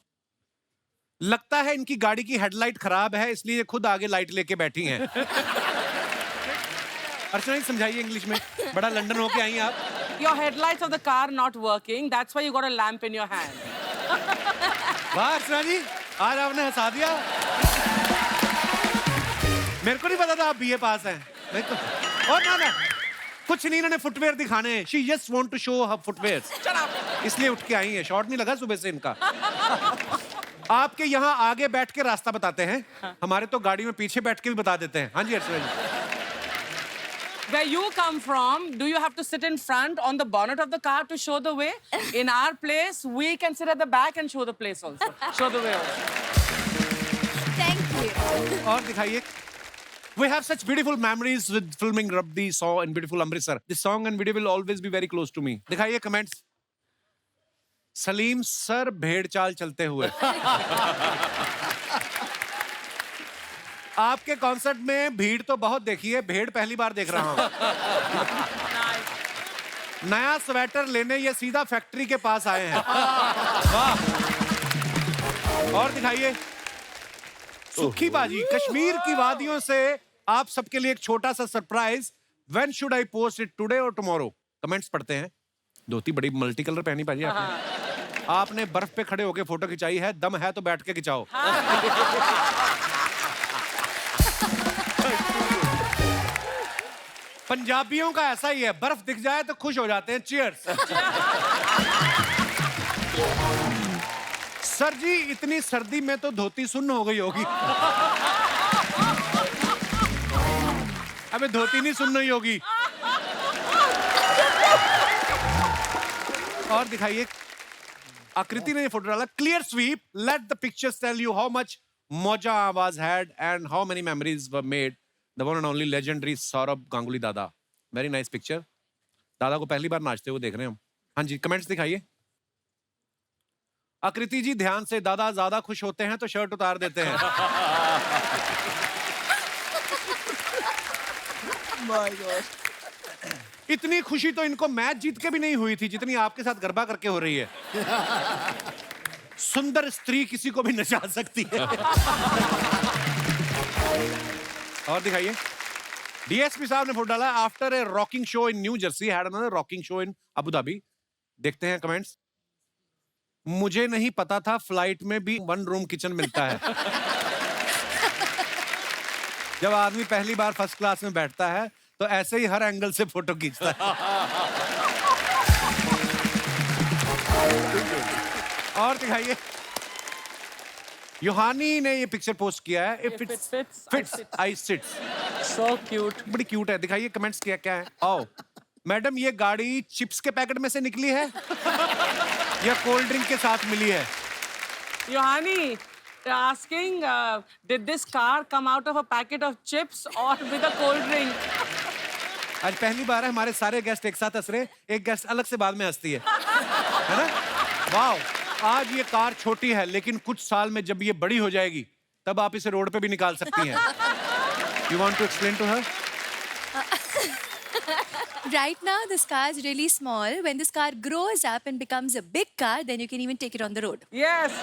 लगता है इनकी गाड़ी की हेडलाइट खराब है, इसलिए खुद आगे लाइट लेके बैठी हैं। अर्चना जी समझाइए इंग्लिश में, बड़ा लंदन होके आई हैं आप। Your headlights of the car not working. That's why you got a lamp in your hand. वाह अर्चना जी, आज आपने हंसा दिया। मेरे को नहीं पता था आप बीए पास हैं। नहीं तो, और ना कुछ नहीं, इन्होंने फुटवेयर दिखाने हैं। She just want to show her footwears. इसलिए उठ के आई हैं। शॉर्ट नहीं लगा सुबह से इनका। आपके यहाँ आगे बैठ के रास्ता बताते हैं, हमारे तो गाड़ी में पीछे बैठ के भी बता देते हैं। हाँ जी अर्चना जी। Where you come from, do you have to sit in front on the bonnet of the car to show the way? In our place, we can sit at the back and show the place also. Show the way also. Thank you. और दिखाइए। We have such beautiful memories with filming Rabdi Saw in beautiful Amritsar. This song and video will always be very close to me. दिखाइए comments. Salim sir भेड़ चाल चलते हुए। आपके concert में भीड़ तो बहुत देखी है, भेड़ पहली बार देख रहा हूं। नया स्वेटर लेने ये सीधा फैक्ट्री के पास आए हैं। वाह। और दिखाइए। सुखी बाजी, कश्मीर की वादियों से आप सबके लिए एक छोटा सा surprise. When should I post it, today or tomorrow? Comments पढ़ते हैं। धोती बड़ी मल्टी कलर पहनी पाजी आपने। आपने बर्फ पे खड़े होके फोटो खिंचाई है, दम है तो बैठ के खिंचाओ। पंजाबियों का ऐसा ही है, बर्फ दिख जाए तो खुश हो जाते हैं। चीयर्स। सर जी इतनी सर्दी में तो धोती सुन्न हो गई होगी। अबे धोती नहीं सुन्न ही होगी। और दिखाइए। आकृति ने फोटो डाला। Clear sweep, let the pictures tell you how much मौजा आवाज had and how many memories were made. The one and only legendary Sourav Ganguly Dada. Very nice picture. Dada को पहली बार नाचते हुए देख रहे हैं हम। हाँ जी कमेंट्स दिखाइए। आकृति जी ध्यान से, दादा ज्यादा खुश होते हैं तो शर्ट उतार देते हैं। My God. इतनी खुशी तो इनको मैच जीत के भी नहीं हुई थी जितनी आपके साथ गरबा करके हो रही है। सुंदर स्त्री किसी को भी नचा सकती है। और दिखाइए। डीएसपी साहब ने फोटो डाला, after a rocking show in new Jersey had another rocking show in Abu Dhabi. देखते हैं कमेंट्स। मुझे नहीं पता था फ्लाइट में भी 1 रूम किचन मिलता है। जब आदमी पहली बार फर्स्ट क्लास में बैठता है तो ऐसे ही हर एंगल से फोटो खींचता है। और दिखाइए। योहानी ने ये पिक्चर पोस्ट किया है। If it fits I sits. So cute. बड़ी क्यूट है। दिखाइए कमेंट्स क्या क्या है। आओ मैडम, ये गाड़ी चिप्स के पैकेट में से निकली है या कोल्ड ड्रिंक के साथ मिली है? Yohani, they're asking, did this car come out of a packet of chips or with a cold drink? आज पहली बार है हमारे सारे गेस्ट एक साथ हंस रहे, एक गेस्ट अलग से बाद में हंसती है ना? वाह, आज ये कार छोटी है लेकिन कुछ साल में जब ये बड़ी हो जाएगी तब आप इसे रोड पे भी निकाल सकती हैं। You want to explain to her? Right now, this car is really small. When this car grows up and becomes a big car, then you can even take it on the road. Yes.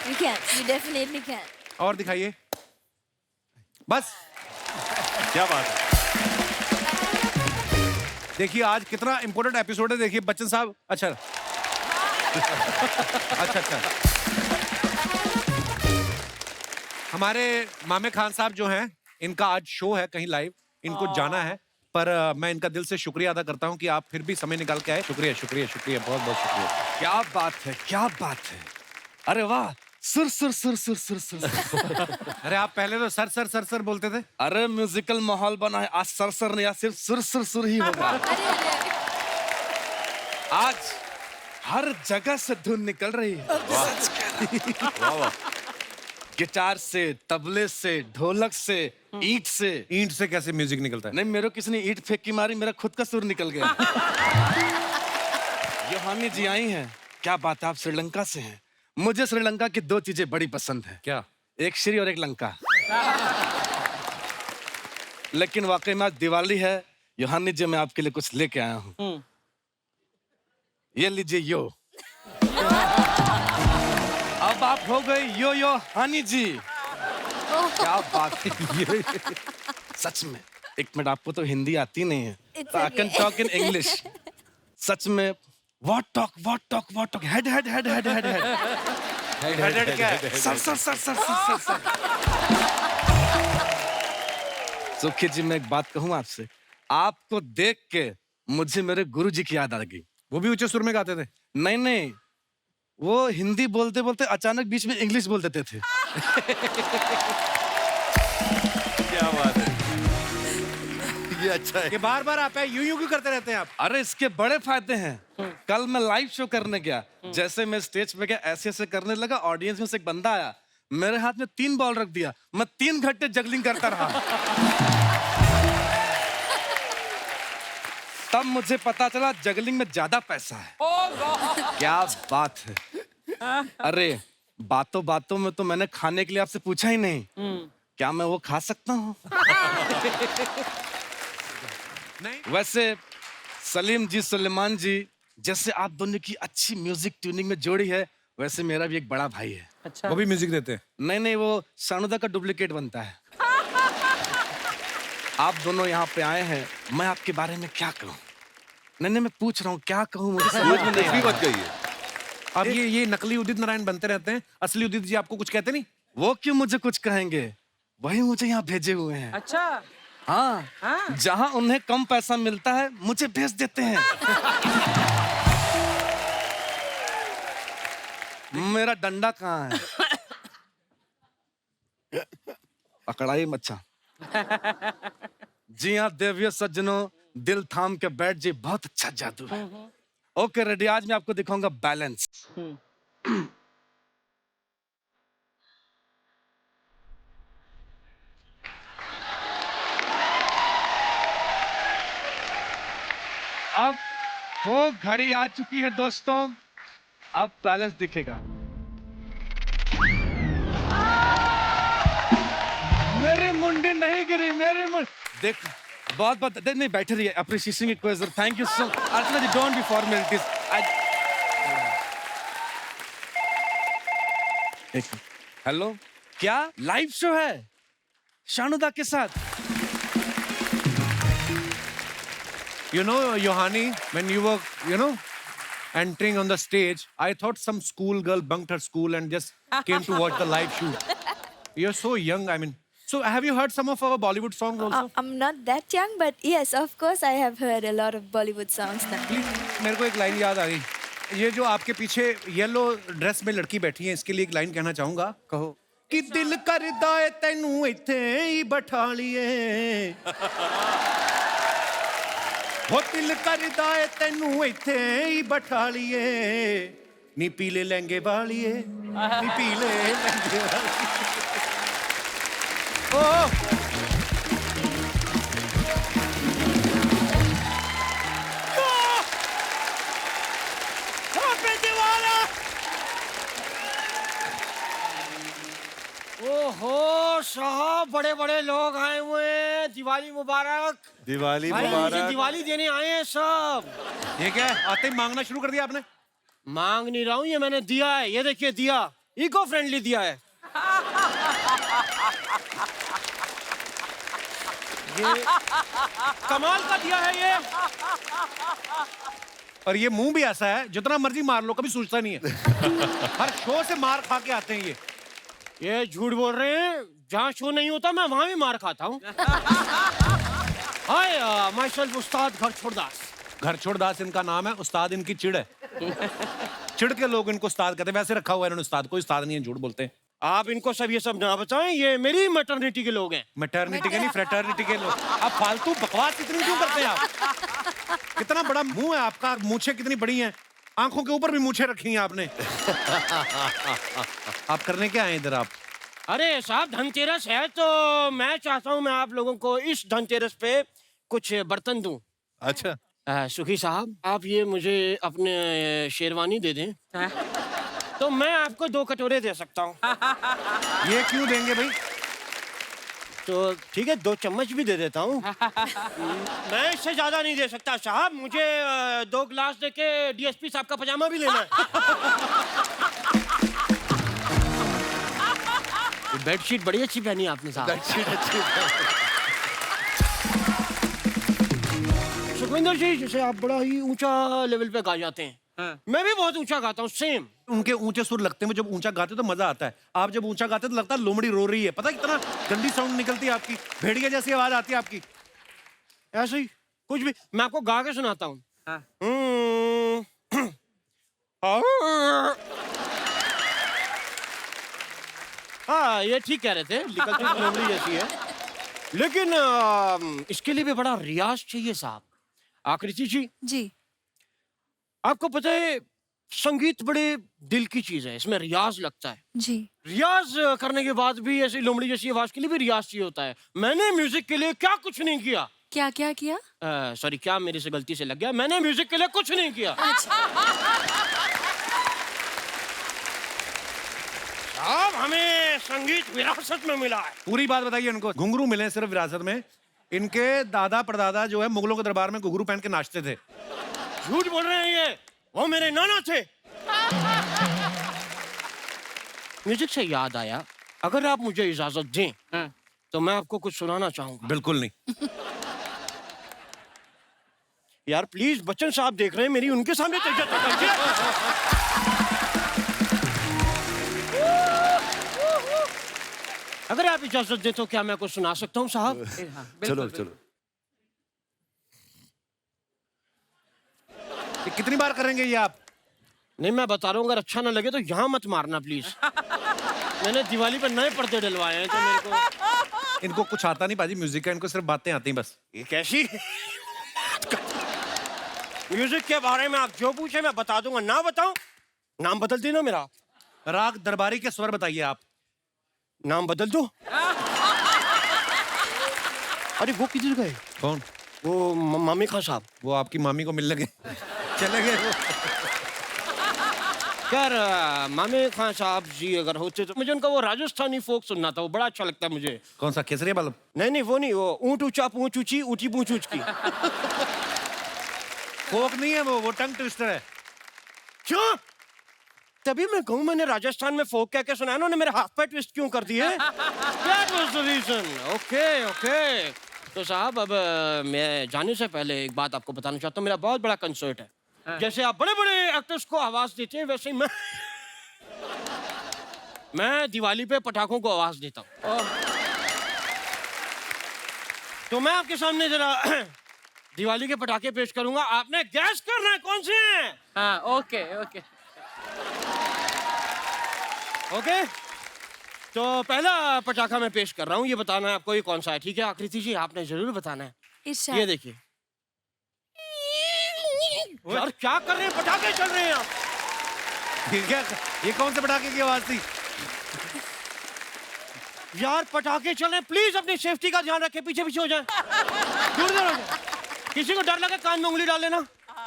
You can. You definitely can. और दिखाइए। बस, क्या बात है। देखिए आज कितना important episode है। देखिए बच्चन साहब, अच्छा अच्छा हमारे मामे खान साहब जो हैं, इनका आज शो है कहीं लाइव, इनको जाना है, पर मैं इनका दिल से शुक्रिया अदा करता हूं कि आप फिर भी समय निकाल के आए। शुक्रिया शुक्रिया शुक्रिया, बहुत बहुत शुक्रिया। क्या बात है, क्या बात है। अरे वाह, सुर सुर सुर सुर सुर सुर। अरे आप पहले तो सर सर सर सर बोलते थे। अरे म्यूजिकल माहौल बना है, आज सर सर नहीं, आज सिर्फ सुर सुर सुर ही होगा। आज हर जगह से धुन निकल रही है। गिटार से, तबले से, ढोलक से, ईंट से। ईंट से कैसे म्यूजिक निकलता है? नहीं, मेरे को किसी ने ईंट फेंक की मारी, मेरा खुद का सुर निकल गया। योहानी जी आई हैं। क्या बात है, आप श्रीलंका से हैं। मुझे श्रीलंका की 2 चीजें बड़ी पसंद है। क्या? एक श्री और एक लंका। लेकिन वाकई में आज दिवाली है। योहानी जी, मैं आपके लिए कुछ लेके आया हूँ। ये लीजिए यो। अब आप हो गए यो यो हानी जी। क्या बात है। सच में, एक मिनट, आपको तो हिंदी आती नहीं है, तो I can talk in English. सच में, what talk, head head head head head head क्या है? Sir sir sir sir sir sir. Sukhi ji, मैं एक बात कहूँ आपसे, आपको देख के मुझे मेरे गुरुजी की याद आ गई। वो भी ऊंचे सुर में गाते थे? नहीं, वो हिंदी बोलते बोलते अचानक बीच में इंग्लिश बोल देते थे। क्या बात है, ये अच्छा है। कि बार बार आप यूं क्यों करते रहते हैं आप? अरे इसके बड़े फायदे हैं। कल मैं लाइव शो करने गया, जैसे मैं स्टेज पे गया, ऐसे ऐसे करने लगा, ऑडियंस में से एक बंदा आया, मेरे हाथ में 3 बॉल रख दिया, मैं 3 घंटे जगलिंग करता रहा। तब मुझे पता चला जगलिंग में ज्यादा पैसा है। क्या बात है। अरे बातों बातों में तो मैंने खाने के लिए आपसे पूछा ही नहीं, क्या मैं वो खा सकता हूँ? नहीं। वैसे सलीम जी, सुलेमान जी, जैसे आप दोनों की अच्छी म्यूजिक ट्यूनिंग में जोड़ी है, वैसे मेरा भी एक बड़ा भाई है। अच्छा। वो भी म्यूजिक देते हैं? नहीं, वो सानुदा का डुप्लीकेट बनता है। आप दोनों यहाँ पे आए हैं, मैं आपके बारे में क्या कहूँ? नहीं, मैं पूछ रहा हूँ क्या कहूँ, मुझे समझ में नहीं मत कहिए। अब ये नकली उदित नारायण बनते रहते हैं, असली उदित जी आपको कुछ कहते नहीं? वो क्यों मुझे कुछ कहेंगे, वही मुझे यहाँ भेजे हुए हैं। अच्छा। हाँ, जहाँ उन्हें कम पैसा मिलता है, मुझे भेज देते हैं। मेरा डंडा कहाँ है? पकड़ाई मच्छा। जी हाँ देवियों सज्जनों, दिल थाम के बैठ जी, बहुत अच्छा जादू है। ओके रेडी, आज मैं आपको दिखाऊंगा बैलेंस। अब वो घड़ी आ चुकी है दोस्तों, अब बैलेंस दिखेगा। मेरी मुंडी नहीं गिरी, मेरी मुंडी देख, बहुत बहुत नहीं बैठे रहिए अप्रिशिएशन की कोई जरूरत thank you so Archana ji don't be formalities hello क्या लाइव शो है शानुदा के साथ You know, Yohani, when you were, you know, entering on the stage, I thought some schoolgirl bunked her school and just came to watch the live shoot. You're so young, I mean. So have you heard some of our Bollywood songs also? I'm not that young, but yes, of course, I have heard a lot of Bollywood songs now. मेरे को एक line याद आ गई। ये जो आपके पीछे yellow dress में लड़की बैठी है, इसके लिए एक लाइन कहना चाहूंगा। कहो। कि दिल करदा है तैनू इत्थे ही बैठा लिए। हो दिल करदा है तैनू इत्थे ही बैठा लिए। नी पीले लहंगे वालिए, नी पीले लहंगे वालिए। ओ ओहो साहब बड़े बड़े लोग आए हुए हैं दिवाली मुबारक दिवाली भाई मुझे मुबारक दिवाली देने आए हैं सब ये क्या है? आते ही मांगना शुरू कर दिया आपने? मांग नहीं रहा हूँ ये मैंने दिया है ये देखिए दिया इको फ्रेंडली दिया है ये कमाल का दिया है ये और ये मुंह भी ऐसा है जितना मर्जी मार लो कभी सूझता नहीं है। हर शो से मार खा के आते हैं ये झूठ बोल रहे हैं जहाँ शो नहीं होता मैं वहां भी मार खाता हूँ हाय माय सेल्फ उस्ताद घर छोड़दास घर छोड़दास इनका नाम है, उस्ताद इनकी चिड़ है। चिड़ के लोग इनको उस्ताद कहते हैं, वैसे रखा हुआ है इन्होंने उस्ताद, कोई उस्ताद नहीं है, झूठ बोलते हैं। आप इनको सब ये सब ना बताएं ये मेरी मैटरनिटी के लोग हैं मैटरनिटी के नहीं फ्रेटर्निटी के लोग। आप फालतू बकवास इतनी क्यों करते हैं आप? कितना बड़ा मुंह है आपका, मूछें कितनी बड़ी हैं, आंखों के ऊपर भी मूछें रखी हैं आपने। आप करने क्या आए इधर आप? अरे साहब धनतेरस है तो मैं चाहता हूँ मैं आप लोगों को इस धनतेरस पे कुछ बर्तन दूं। अच्छा सुखी साहब आप ये मुझे अपने शेरवानी दे दें तो मैं आपको 2 कटोरे दे सकता हूँ। ये क्यों देंगे भाई? तो ठीक है 2 चम्मच भी दे देता हूँ। मैं इससे ज्यादा नहीं दे सकता साहब, मुझे 2 गिलास देके डीएसपी साहब का पजामा भी लेना है। बेडशीट बड़ी अच्छी पहनी आपने साहब। बेडशीट अच्छी सुखविंदर जी जैसे आप बड़ा ही ऊंचा लेवल पे गा जाते हैं मैं भी बहुत ऊंचा गाता हूँ सेम। उनके ऊंचे सुर लगते हैं, जब ऊंचा गाते तो मजा आता है। आप जब ऊंचा गाते तो लगता है लोमड़ी रो रही है। पता है कितना गंदी साउंड निकलती है आपकी, भेड़िया जैसी आवाज आती है आपकी। ऐसे ही कुछ भी मैं आपको गा के सुनाता हूँ। हाँ ये ठीक कह रहे थे, निकलती तो लोमड़ी जैसी है, लेकिन इसके लिए भी बड़ा रियाज चाहिए साहब। आकृति जी जी आपको पता है संगीत बड़े दिल की चीज है, इसमें रियाज लगता है। जी रियाज करने के बाद भी ऐसी लोमड़ी जैसी आवाज के लिए भी रियाज चाहिए होता है। मैंने म्यूजिक के लिए क्या कुछ नहीं किया। क्या क्या किया? सॉरी क्या मेरे से गलती से लग गया, मैंने म्यूजिक के लिए कुछ नहीं किया। साहब हमें संगीत विरासत में मिला है। पूरी बात बताइए इनको। घुंघरू मिले सिर्फ विरासत में, इनके दादा परदादा जो है मुगलों के दरबार में घुंघरू पहन के नाचते थे। झूठ बोल रहे हैं ये, वो मेरे नाना थे। म्यूजिक से याद आया, अगर आप मुझे इजाजत दें तो मैं आपको कुछ सुनाना चाहूंगा। बिल्कुल नहीं। यार प्लीज बच्चन साहब देख रहे हैं मेरी, उनके सामने इज्जत तो कीजिए। अगर आप इजाजत दें तो क्या मैं कुछ सुना सकता हूँ साहब? चलो चलो। कितनी बार करेंगे ये आप? नहीं मैं बता रहा हूँ, अगर अच्छा ना लगे तो यहाँ मत मारना प्लीज। मैंने दिवाली पर नए पर्दे डलवाए हैं तो मेरे को। इनको कुछ आता नहीं पाजी म्यूजिक का, इनको सिर्फ बातें आती हैं बस। ये कैसी म्यूजिक के बारे में आप जो पूछे मैं बता दूंगा, ना बताऊं नाम बदल देना मेरा। राग दरबारी के स्वर बताइए आप। नाम बदल दो। अरे वो किधर गए? कौन? वो मामी खान साहब। वो आपकी मामी को मिलने गए, चले गए वो। खैर मामे खान साहब जी अगर होते तो मुझे उनका वो राजस्थानी फोक सुनना था, वो बड़ा अच्छा लगता है मुझे। कौन सा, केसरिया बल्ब? नहीं वो नहीं, वो ऊँट ऊंचा पूंछ ऊंची ऊंची पूंछ ऊंची। फोक नहीं है वो टंग ट्विस्टर है। क्यों? तभी मैं कहूँ मैंने राजस्थान में फोक कह के सुना, उन्होंने मेरे हाथ पे ट्विस्ट क्यों कर दिए? That was the reason. Okay. तो साहब अब मैं जाने से पहले एक बात आपको बताना चाहता हूँ, मेरा बहुत बड़ा कंसर्ट है। जैसे आप बड़े बड़े एक्टर्स को आवाज देते हैं वैसे ही मैं दिवाली पे पटाखों को आवाज देता हूँ। तो मैं आपके सामने जरा दिवाली के पटाखे पेश करूंगा, आपने गैस करना है कौन से हैं। हाँ, ओके। तो पहला पटाखा मैं पेश कर रहा हूँ, ये बताना है आपको ये कौन सा है, ठीक है आकृति जी? आपने जरूर बताना है। ये देखिए यार, क्या कर रहे हैं, पटाखे चल रहे हैं आप। ये कौन से पटाखे की आवाज थी? यार पटाखे चल रहे हैं, प्लीज अपनी सेफ्टी का ध्यान रखें, पीछे पीछे हो जाए, दूर दूर हो जाए। किसी को डर लगे कान में उंगली डाल लेना,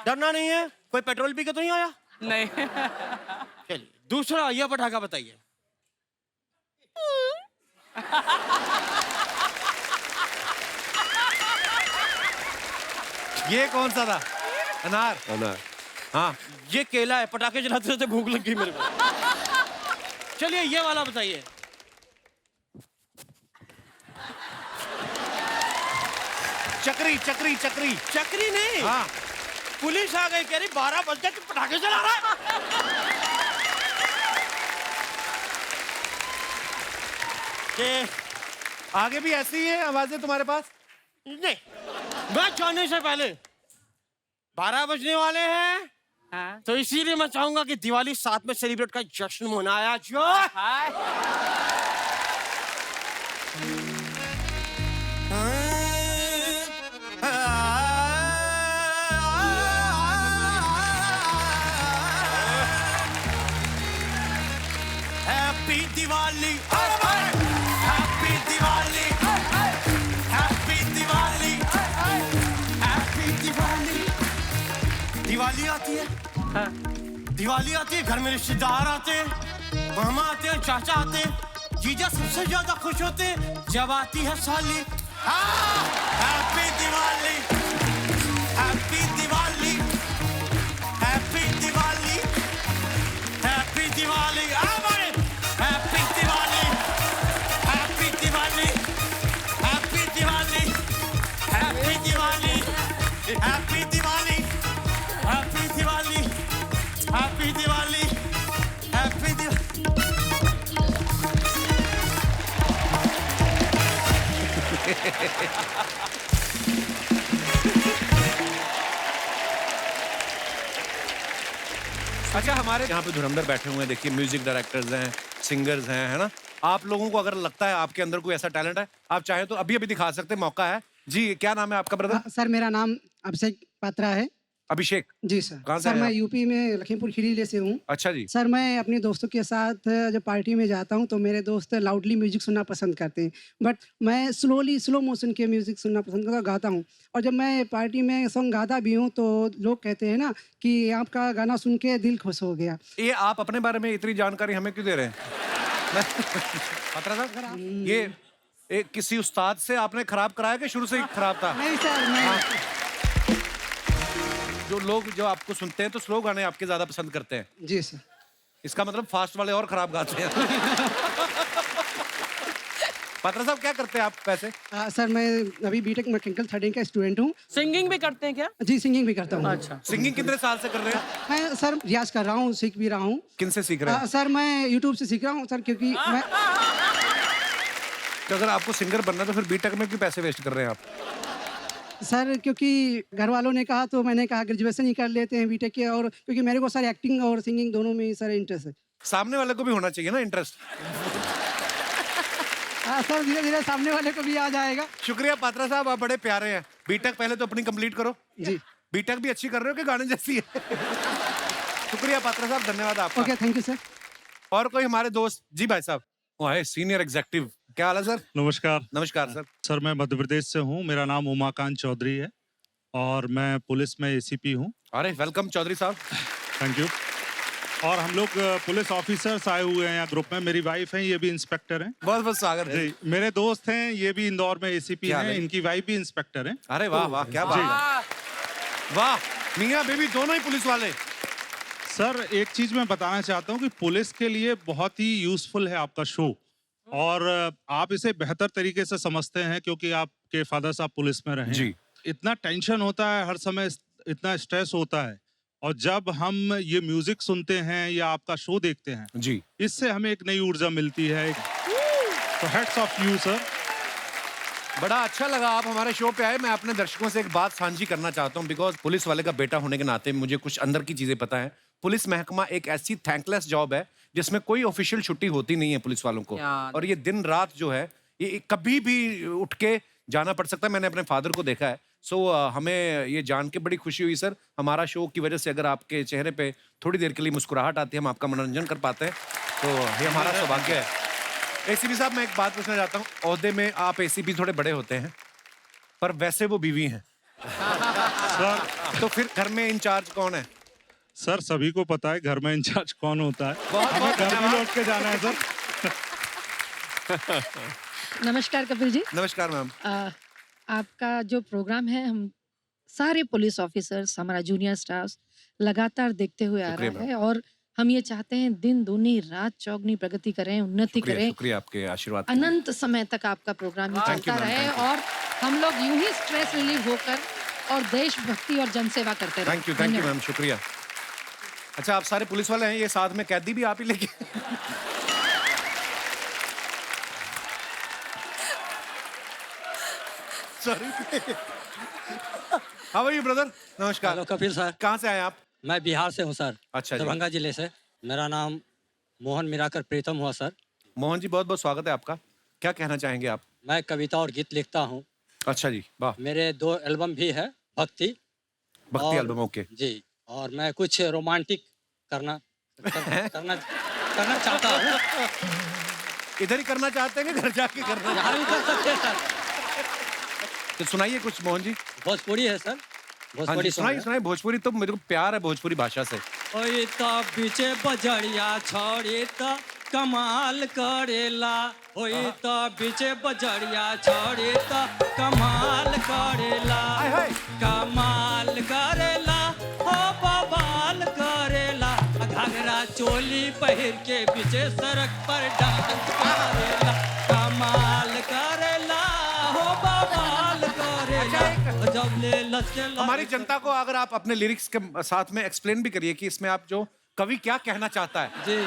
डरना नहीं है। कोई पेट्रोल पी के तो नहीं आया? नहीं। चलिए दूसरा ये पटाखा बताइए। ये कौन सा था? अनार? अनार। हाँ ये केला है, पटाखे जलाते रहते भूख लग गई मेरे को। चलिए ये वाला बताइए। चक्री। चक्री नहीं, हाँ। पुलिस आ गई, कह रही 12 बज गए, तू पटाखे जला रहा है। आगे भी ऐसी ही है आवाजें तुम्हारे पास? नहीं, मैं जाने से पहले 12 बजने वाले हैं। हाँ। तो इसीलिए मैं चाहूंगा कि दिवाली साथ में सेलिब्रेट का जश्न मनाया जाए। Happy Diwali, happy Diwali, happy Diwali, happy Diwali. Diwali आती है, दिवाली आती है, घर में रिश्तेदार आते हैं, मामा आते हैं, चाचा आते हैं, जीजा सबसे ज्यादा खुश होते हैं जब आती है साली। Happy Diwali, happy Diwali, happy Diwali, happy Diwali. Happy Diwali, happy Diwali, happy Diwali, happy Diwali, happy Diwali, happy Diwali, happy Diwali, happy Diwali. अच्छा, हमारे यहाँ पे धुरंधर बैठे हुए हैं, देखिए म्यूजिक डायरेक्टर्स हैं, सिंगर्स हैं, है ना? आप लोगों को अगर लगता है आपके अंदर कोई ऐसा टैलेंट है, आप चाहे तो अभी अभी दिखा सकते हैं, मौका है जी। क्या नाम है आपका ब्रदर? सर मेरा नाम अभिषेक पात्रा है। अभिषेक जी सर। कहाँ से सर हैं मैं आप? यूपी में लखीमपुर खीरी से हूँ। अच्छा जी। सर मैं अपने दोस्तों के साथ जब पार्टी में जाता हूँ तो मेरे दोस्त लाउडली म्यूजिक सुनना पसंद करते हैं, बट मैं स्लो मोशन के म्यूजिक सुनना पसंद करता हूँ, गाता हूँ। और जब मैं पार्टी में सॉन्ग गाता भी हूँ तो लोग कहते हैं ना कि आपका गाना सुन के दिल खुश हो गया। ये आप अपने बारे में इतनी जानकारी हमें क्यों दे रहे हैं? ये किसी उस्ताद से आपने खराब कराया कि शुरू से ही खराब था? नहीं सर, नहीं। जो लोग जो आपको सुनते हैं तो स्लो गाने आपके ज्यादा पसंद करते हैं? जी सर। इसका मतलब फास्ट वाले और खराब गाते हैं। पात्रा साहब क्या करते हैं आप वैसे? सर मैं अभी बीटेक मैकेनिकल 3rd ईयर का स्टूडेंट हूँ। सिंगिंग भी करते हैं क्या? जी सिंगिंग भी करता हूँ। अच्छा। सिंगिंग कितने साल से कर रहे हैं? मैं सर रियाज कर रहा हूँ, सीख भी रहा हूँ। किन से सीख रहे हैं? सर मैं यूट्यूब से सीख रहा हूँ सर, क्योंकि मैं तो अगर आपको सिंगर बनना है तो फिर बीटेक में क्यों पैसे वेस्ट कर रहे हैं आप? सर क्योंकि घर वालों ने कहा तो मैंने कहा ग्रेजुएशन ही कर लेते हैं बीटेक के, और क्योंकि मेरे को सर एक्टिंग और सिंगिंग दोनों में ही सर इंटरेस्ट है। सामने वाले को भी होना चाहिए ना इंटरेस्ट। सर धीरे धीरे सामने वाले को भी आ जाएगा। शुक्रिया पात्रा साहब, आप बड़े प्यारे हैं। बीटेक पहले तो अपनी कंप्लीट करो। जी। बीटेक भी अच्छी कर रहे हो कि गाने जैसी है? शुक्रिया पात्रा साहब, धन्यवाद आपका। Okay, thank you sir. और कोई हमारे दोस्त? जी भाई साहब, वो है सीनियर एग्जीक्यूटिव। क्या हाल है सर? नमस्कार। नमस्कार सर। सर मैं मध्य प्रदेश से हूँ, मेरा नाम उमाकांत चौधरी है और मैं पुलिस में एसीपी हूँ। अरे वेलकम चौधरी साहब। Thank you. और हम लोग पुलिस ऑफिसर्स आए हुए हैं यहाँ ग्रुप में। मेरी वाइफ है, ये भी इंस्पेक्टर हैं। बहुत बहुत स्वागत है। जी, मेरे दोस्त हैं, ये भी इंदौर में एसीपी क्या हैं, नहीं? इनकी वाइफ भी इंस्पेक्टर हैं। अरे वाह वाह, क्या बात है। वाह, मियाँ बीवी दोनों ही पुलिस वाले। सर, एक चीज मैं बताना चाहता हूँ कि पुलिस के लिए बहुत ही यूजफुल है आपका शो, और आप इसे बेहतर तरीके से समझते हैं क्योंकि आपके फादर साहब पुलिस में रहे। जी। इतना टेंशन होता है हर समय, इतना स्ट्रेस होता है, और जब हम ये म्यूजिक सुनते हैं या आपका शो देखते हैं जी, इससे हमें एक नई ऊर्जा मिलती है। तो हेड्स ऑफ यू सर। बड़ा अच्छा लगा आप हमारे शो पे आए। मैं अपने दर्शकों से एक बात साझी करना चाहता हूँ, बिकॉज पुलिस वाले का बेटा होने के नाते मुझे कुछ अंदर की चीजें पता है। पुलिस महकमा एक ऐसी थैंकलेस जॉब है जिसमें कोई ऑफिशियल छुट्टी होती नहीं है पुलिस वालों को, और ये दिन रात जो है ये कभी भी उठ के जाना पड़ सकता है। मैंने अपने फादर को देखा है। सो हमें ये जान के बड़ी खुशी हुई सर, हमारा शो की वजह से अगर आपके चेहरे पे थोड़ी देर के लिए मुस्कुराहट आती है, हम आपका मनोरंजन कर पाते हैं, तो ये हमारा सौभाग्य है। एसीपी साहब, मैं एक बात पूछना चाहता हूँ। ओहदे में आप एसीपी थोड़े बड़े होते हैं, पर वैसे वो बीवी हैं सर। तो फिर घर में इंचार्ज कौन है? सर, सभी को पता है घर में इंचार्ज कौन होता है। बहुत हमें बहुत घर भी धन्यवाद। लौट के जाना है सर। नमस्कार कपिल जी। नमस्कार मैम। आपका जो प्रोग्राम है, हम सारे पुलिस ऑफिसर्स, हमारा जूनियर स्टाफ लगातार देखते हुए आ शुक्रिया रहा है, और हम ये चाहते हैं दिन दूनी रात चौगुनी प्रगति करें, उन्नति शुक्रिया, करें, शुक्रिया आपके आशीर्वाद के लिए। अनंत समय तक आपका प्रोग्राम ही Thank you, चलता ma'am, रहे, thank you. और हम लोग यूं ही स्ट्रेस रिलीव होकर और देशभक्ति और जनसेवा करते रहे। थैंक यू मैम, शुक्रिया। अच्छा, आप सारे पुलिस वाले हैं, ये साथ में कैदी भी आप ही लेके sorry. How are you brother? नमस्कार। Hello Kapil sir. कहाँ से आए आप? मैं बिहार से हूँ सर। अच्छा जी। दरभंगा जिले से। मेरा नाम मोहन मिराकर प्रीतम हुआ सर। मोहन जी, बहुत बहुत स्वागत है आपका। क्या कहना चाहेंगे आप? मैं कविता और गीत लिखता हूँ। अच्छा जी, वाह। मेरे 2 एल्बम भी है, भक्ति एल्बम, ओके जी। और मैं कुछ रोमांटिक करना चाहता हूँ। इधर ही करना चाहते हैं कि घर जाके करना? यहाँ भी कर सकते हैं सर। तो सुनाइए कुछ मोहन जी। भोजपुरी है सर। हाँ भोजपुरी जी, सुनाइए सुनाइए। भोजपुरी तो मेरे को प्यार है, भोजपुरी भाषा से। ओए तो बीचे बजड़िया छोड़ी तो कमाल करेला। ओए तो बीचे बजड़िया छोड़ी तो कमाल करेला। कमाल करेला, हो बवाल करेला। घाघरा चोली पहिर के बीचे सड़क पर डांस करेला। कमाल करेला, हो बवाल करेला। जब ले लचके हमारी जनता को अगर आप अपने लिरिक्स के साथ में एक्सप्लेन भी करिए कि इसमें आप जो कवि क्या कहना चाहता है जी,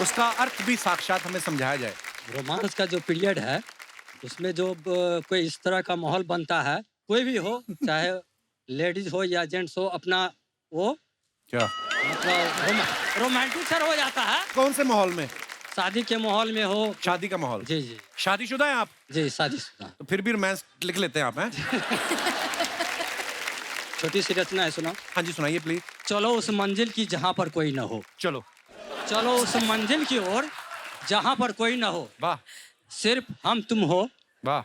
उसका अर्थ भी साक्षात हमें समझाया जाए। रोमांस का जो पीरियड है उसमें जो कोई इस तरह का माहौल बनता है, कोई भी हो, चाहे लेडीज हो या जेंट्स हो, अपना वो क्या मतलब रोमांटिक सर हो जाता है। कौन से माहौल में? शादी के माहौल में हो। शादी का माहौल? जी जी। शादीशुदा हैं आप? जी, शादीशुदा। तो फिर भी रोमांस लिख लेते हैं आप, हैं? छोटी सी रचना है, सुनो। हाँ जी, सुनाइए प्लीज। चलो उस मंजिल की जहाँ पर कोई न हो। चलो चलो उस मंजिल की ओर जहाँ पर कोई न हो। वाह। सिर्फ हम तुम हो। वाह।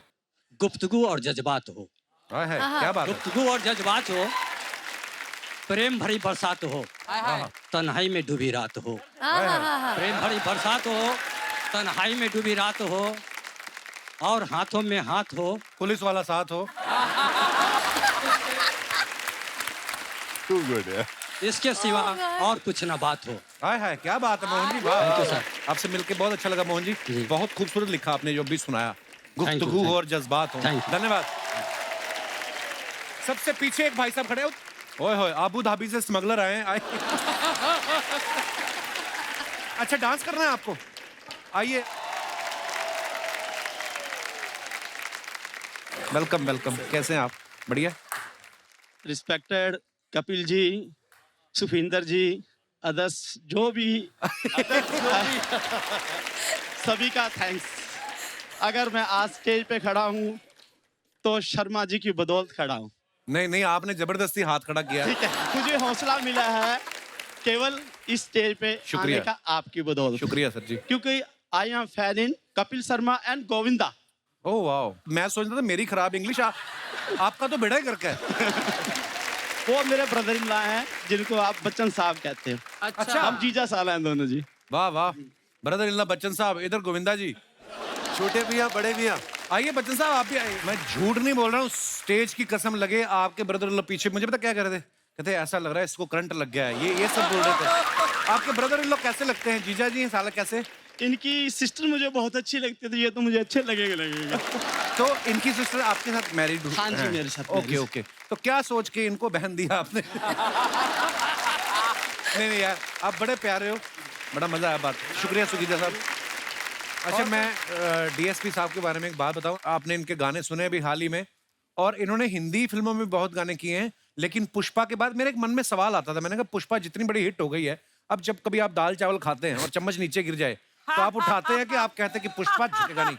गुफ्तगू और जज्बात हो। है, क्या बात है। गुफ्तगू और जज्बात हो। प्रेम भरी बरसात हो। तन्हाई में डूबी रात हो। प्रेम भरी बरसात हो, तन्हाई में डूबी रात हो, और हाथों में हाथ हो, पुलिस वाला साथ हो। Too good, yeah. इसके सिवा और कुछ ना बात हो। हाय, क्या बात है मोहन जी, वाह। Thank you, sir. आपसे मिलके बहुत अच्छा लगा मोहन जी। बहुत खूबसूरत लिखा आपने जो भी सुनाया। गुफ्तगू हो और जज्बात हो। धन्यवाद। सबसे पीछे एक भाई साहब खड़े हो। ओए होए, आबू धाबी से स्मगलर आए। अच्छा, डांस करना है आपको? आइए। Welcome welcome. कैसे हैं आप? बढ़िया। रिस्पेक्टेड कपिल जी, सुखविंदर जी, अदर्स जो भी सभी का थैंक्स। अगर मैं आज स्टेज पे खड़ा हूँ तो शर्मा जी की बदौलत खड़ा हूँ। नहीं, आपने जबरदस्ती हाथ खड़ा किया। ठीक है, मुझे हौसला मिला है केवल इस स्टेज पे आने का आपकी बदौलत। शुक्रिया सर जी। क्योंकि I am fan in Kapil Sharma and Govinda. Oh वाह, मैं सोच रहा था मेरी खराब इंग्लिश आपका तो बेड़ा ही करके है। वो मेरे ब्रदर इन लॉ हैं जिनको आप बच्चन साहब कहते हैं। अच्छा। हम जीजा साला हैं दोनों जी। वाह वाह, ब्रदर इन लॉ बच्चन साहब, इधर गोविंदा जी, छोटे भी हैं बड़े भी हैं। आइए बच्चन साहब आप भी आइए। मैं झूठ नहीं बोल रहा हूँ, स्टेज की कसम लगे आपके ब्रदर इन लॉ पीछे, मुझे पता क्या कर रहे थे, कहते ऐसा लग रहा है इसको करंट लग गया है, ये सब बोल रहे थे। आपके ब्रदर इन लॉ कैसे लगते हैं? जीजा जी हैं साला कैसे? इनकी सिस्टर मुझे बहुत अच्छी लगती है, तो ये तो मुझे अच्छे लगेगा। तो इनकी सिस्टर आपके साथ मैरिड? हाँ जी, मेरे साथ ओके ओके, तो क्या सोच के इनको बहन दिया आपने? नहीं यार, आप बड़े प्यारे हो, बड़ा मजा आया बात। शुक्रिया सुगीता साहब। अच्छा, मैं डीएसपी साहब के बारे में एक बात बताऊं। आपने इनके गाने सुने अभी हाल ही में, और इन्होंने हिंदी फिल्मों में बहुत गाने किए हैं, लेकिन पुष्पा के बाद मेरे एक मन में सवाल आता था। मैंने कहा पुष्पा जितनी बड़ी हिट हो गई है, अब जब कभी आप दाल चावल खाते हैं और चम्मच नीचे गिर जाए तो आप उठाते हैं कि आप कहते हैं कि पुष्पा झुकेगा नहीं?